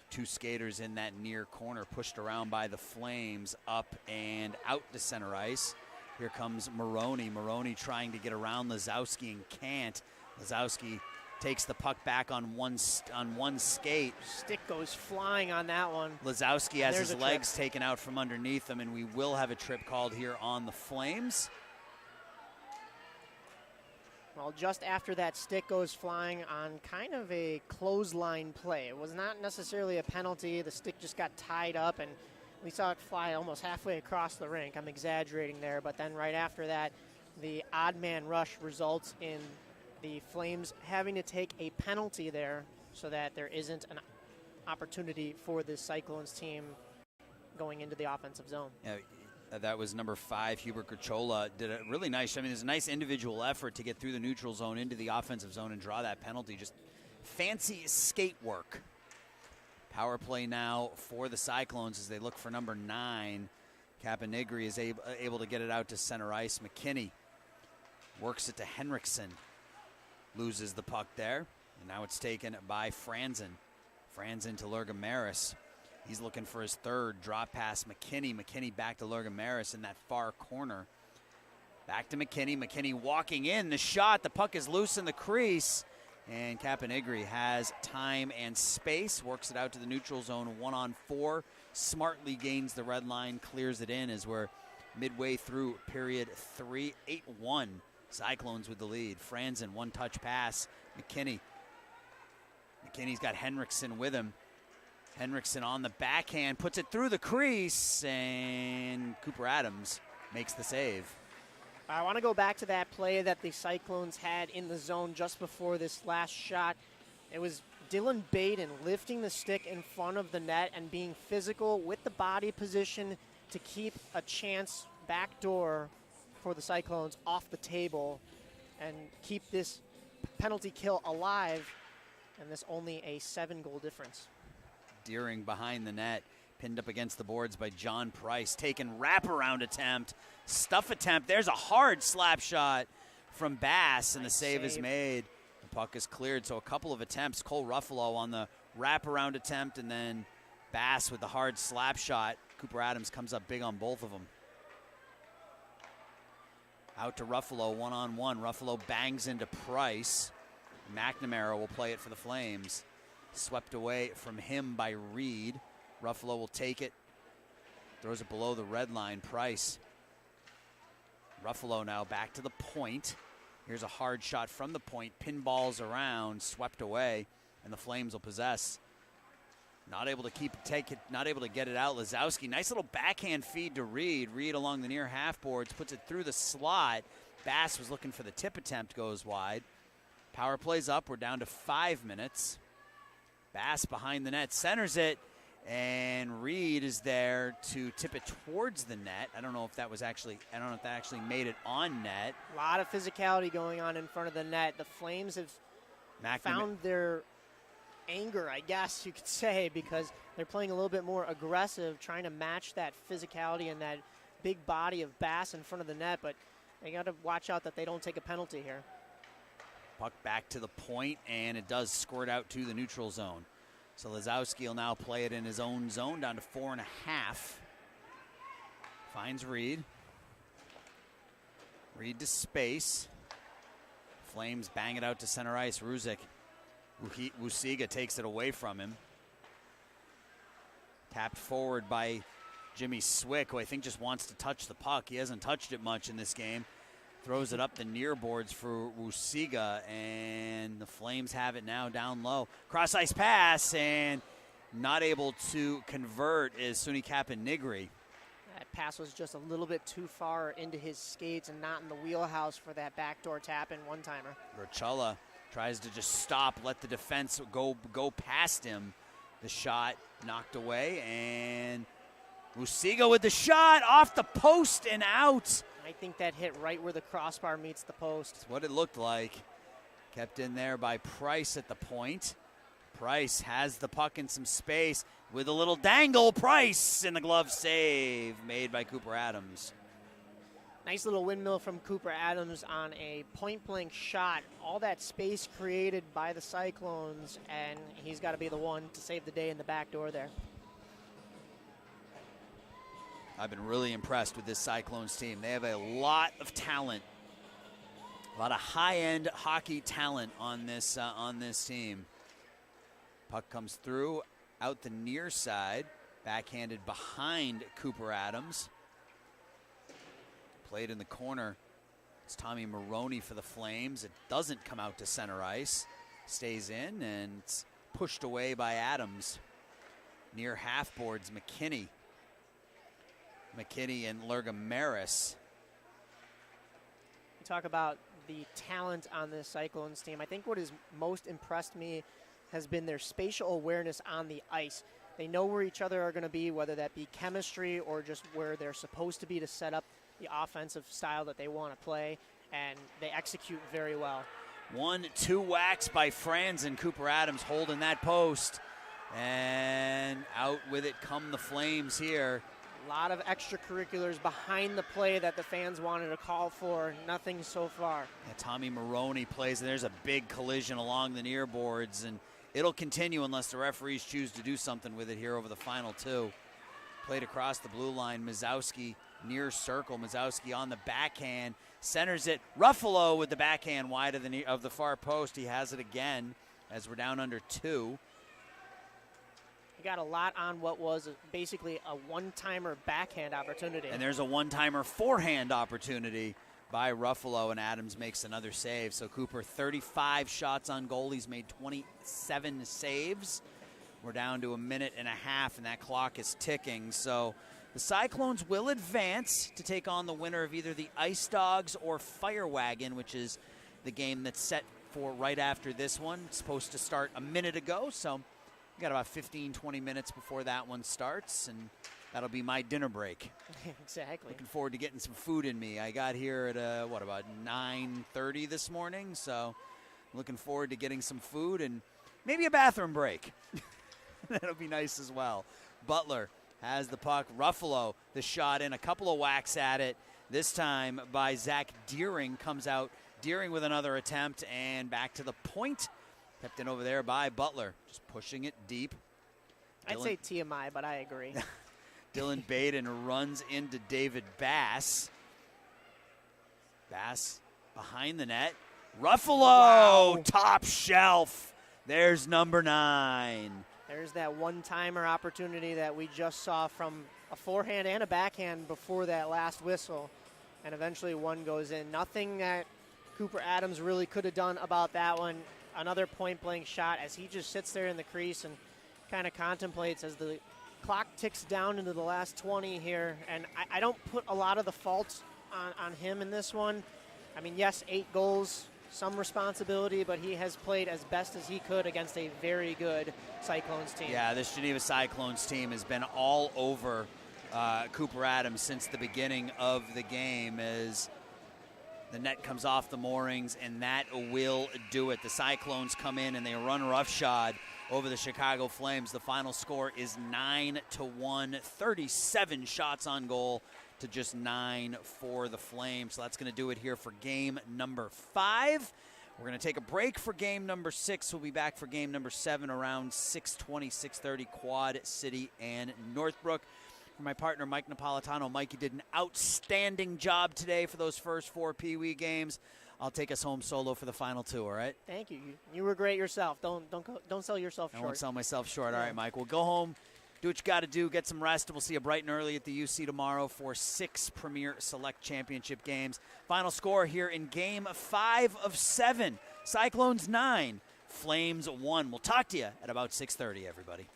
2 skaters in that near corner, pushed around by the Flames, up and out to center ice. Here comes Maroney. Maroney trying to get around Lazowski and can't. Lazowski takes the puck back on one skate. Stick goes flying on that one. Lazowski has his legs taken out from underneath him, and we will have a trip called here on the Flames. Well, just after that stick goes flying on kind of a clothesline play. It was not necessarily a penalty. The stick just got tied up, and we saw it fly almost halfway across the rink. I'm exaggerating there, but then right after that, the odd man rush results in the Flames having to take a penalty there so that there isn't an opportunity for the Cyclones team going into the offensive zone. Yeah, that was number 5, Hubert Ruchola. Did a really nice, there's a nice individual effort to get through the neutral zone into the offensive zone and draw that penalty. Just fancy skate work. Power play now for the Cyclones as they look for number 9. Caponigri is able to get it out to center ice. McKinney works it to Henriksen. Loses the puck there, and now it's taken by Franzen. Franzen to Lurgamaris. He's looking for his 3rd. Drop pass McKinney. McKinney back to Lurgamaris in that far corner. Back to McKinney. McKinney walking in. The shot. The puck is loose in the crease. And Caponigri has time and space. Works it out to the neutral zone. 1-on-4. Smartly gains the red line. Clears it in as we're midway through period 3. 8-1. Cyclones with the lead. Franzen, 1-touch pass. McKinney. McKinney's got Henriksen with him. Henriksen on the backhand, puts it through the crease, and Cooper Adams makes the save. I want to go back to that play that the Cyclones had in the zone just before this last shot. It was Dylan Baden lifting the stick in front of the net and being physical with the body position to keep a chance backdoor for the Cyclones off the table and keep this penalty kill alive, and this only a 7-goal difference. Deering behind the net, pinned up against the boards by John Price. Taken wraparound attempt, stuff attempt. There's a hard slap shot from Bass, and the save is made. The puck is cleared, so a couple of attempts. Cole Ruffalo on the wraparound attempt, and then Bass with the hard slap shot. Cooper Adams comes up big on both of them. Out to Ruffalo, 1-on-1. Ruffalo bangs into Price. McNamara will play it for the Flames. Swept away from him by Reed. Ruffalo will take it. Throws it below the red line. Price. Ruffalo now back to the point. Here's a hard shot from the point. Pinballs around, swept away, and the Flames will possess. Not able to take it, not able to get it out. Lazowski, nice little backhand feed to Reed. Reed along the near half boards, puts it through the slot. Bass was looking for the tip attempt, goes wide. Power plays up, we're down to 5 minutes. Bass behind the net, centers it, and Reed is there to tip it towards the net. I don't know if that actually made it on net. A lot of physicality going on in front of the net. The Flames have found their anger, I guess you could say, because they're playing a little bit more aggressive, trying to match that physicality and that big body of Bass in front of the net, but they got to watch out that they don't take a penalty here. Puck back to the point, and it does squirt out to the neutral zone. So Lazowski will now play it in his own zone, down to 4.5. Finds Reed. Reed to space. Flames bang it out to center ice. Ruzic. Wusiga takes it away from him. Tapped forward by Jimmy Swick, who I think just wants to touch the puck. He hasn't touched it much in this game. Throws it up the near boards for Wusiga, and the Flames have it now down low. Cross ice pass, and not able to convert is Sunikap and Nigri. That pass was just a little bit too far into his skates and not in the wheelhouse for that backdoor tap in one-timer. Urchula tries to just stop, let the defense go past him. The shot knocked away, and Musiga with the shot off the post and out. I think that hit right where the crossbar meets the post. That's what it looked like. Kept in there by Price at the point. Price has the puck in some space with a little dangle. Price in the glove save made by Cooper Adams. Nice little windmill from Cooper Adams on a point-blank shot. All that space created by the Cyclones, and he's got to be the one to save the day in the back door there. I've been really impressed with this Cyclones team. They have a lot of talent, a lot of high-end hockey talent on this team. Puck comes through, out the near side, backhanded behind Cooper Adams. Played in the corner. It's Tommy Maroney for the Flames. It doesn't come out to center ice. Stays in, and it's pushed away by Adams. Near half boards, McKinney and Lurgamaris. Talk about the talent on this Cyclones team. I think what has most impressed me has been their spatial awareness on the ice. They know where each other are going to be, whether that be chemistry or just where they're supposed to be to set up the offensive style that they want to play, and they execute very well. 1-2 whacks by Franzen. Cooper Adams holding that post, and out with it come the Flames here. A lot of extracurriculars behind the play that the fans wanted to call for. Nothing so far. Yeah, Tommy Maroney plays, and there's a big collision along the near boards, and it'll continue unless the referees choose to do something with it here over the final two. Played across the blue line. Mazowski near circle. Mazowski on the backhand. Centers it. Ruffalo with the backhand wide of the far post. He has it again as we're down under 2. He got a lot on what was basically a one-timer backhand opportunity. And there's a one-timer forehand opportunity by Ruffalo, and Adams makes another save. So Cooper, 35 shots on goal. He's made 27 saves. We're down to a minute and a half, and that clock is ticking. So the Cyclones will advance to take on the winner of either the Ice Dogs or Fire Wagon, which is the game that's set for right after this one. It's supposed to start a minute ago, so we got about 15, 20 minutes before that one starts, and that'll be my dinner break. Exactly. Looking forward to getting some food in me. I got here at, about 9:30 this morning, so looking forward to getting some food and maybe a bathroom break. That'll be nice as well. Butler has the puck. Ruffalo, the shot in, a couple of whacks at it. This time by Zach Deering, comes out. Deering with another attempt, and back to the point. Kept in over there by Butler, just pushing it deep. I'd say TMI, but I agree. Dylan Baden runs into David Bass. Bass behind the net. Ruffalo, wow. Top shelf. There's number 9. There's that one-timer opportunity that we just saw from a forehand and a backhand before that last whistle. And eventually one goes in. Nothing that Cooper Adams really could have done about that one. Another point-blank shot as he just sits there in the crease and kind of contemplates as the clock ticks down into the last 20 here. And I don't put a lot of the fault on him in this one. I mean, yes, 8 goals, some responsibility, but he has played as best as he could against a very good Cyclones team. Yeah, this Geneva Cyclones team has been all over Cooper Adams since the beginning of the game as the net comes off the moorings, and that will do it. The Cyclones come in and they run roughshod over the Chicago Flames. The final score is 9-1, 37 shots on goal to just 9 for the Flames. So that's going to do it here for game number 5. We're going to take a break for game number 6. We'll be back for game number 7 around 6:20, 6:30, Quad City and Northbrook. For my partner, Mike Napolitano. Mike, you did an outstanding job today for those first 4 Pee Wee games. I'll take us home solo for the final 2, all right? Thank you. You were great yourself. Don't sell yourself short. I won't sell myself short. All right, Mike. We'll go home, do what you got to do, get some rest. We'll see you bright and early at the UC tomorrow for 6 Premier Select Championship games. Final score here in Game 5 of 7. Cyclones 9, Flames 1. We'll talk to you at about 6:30, everybody.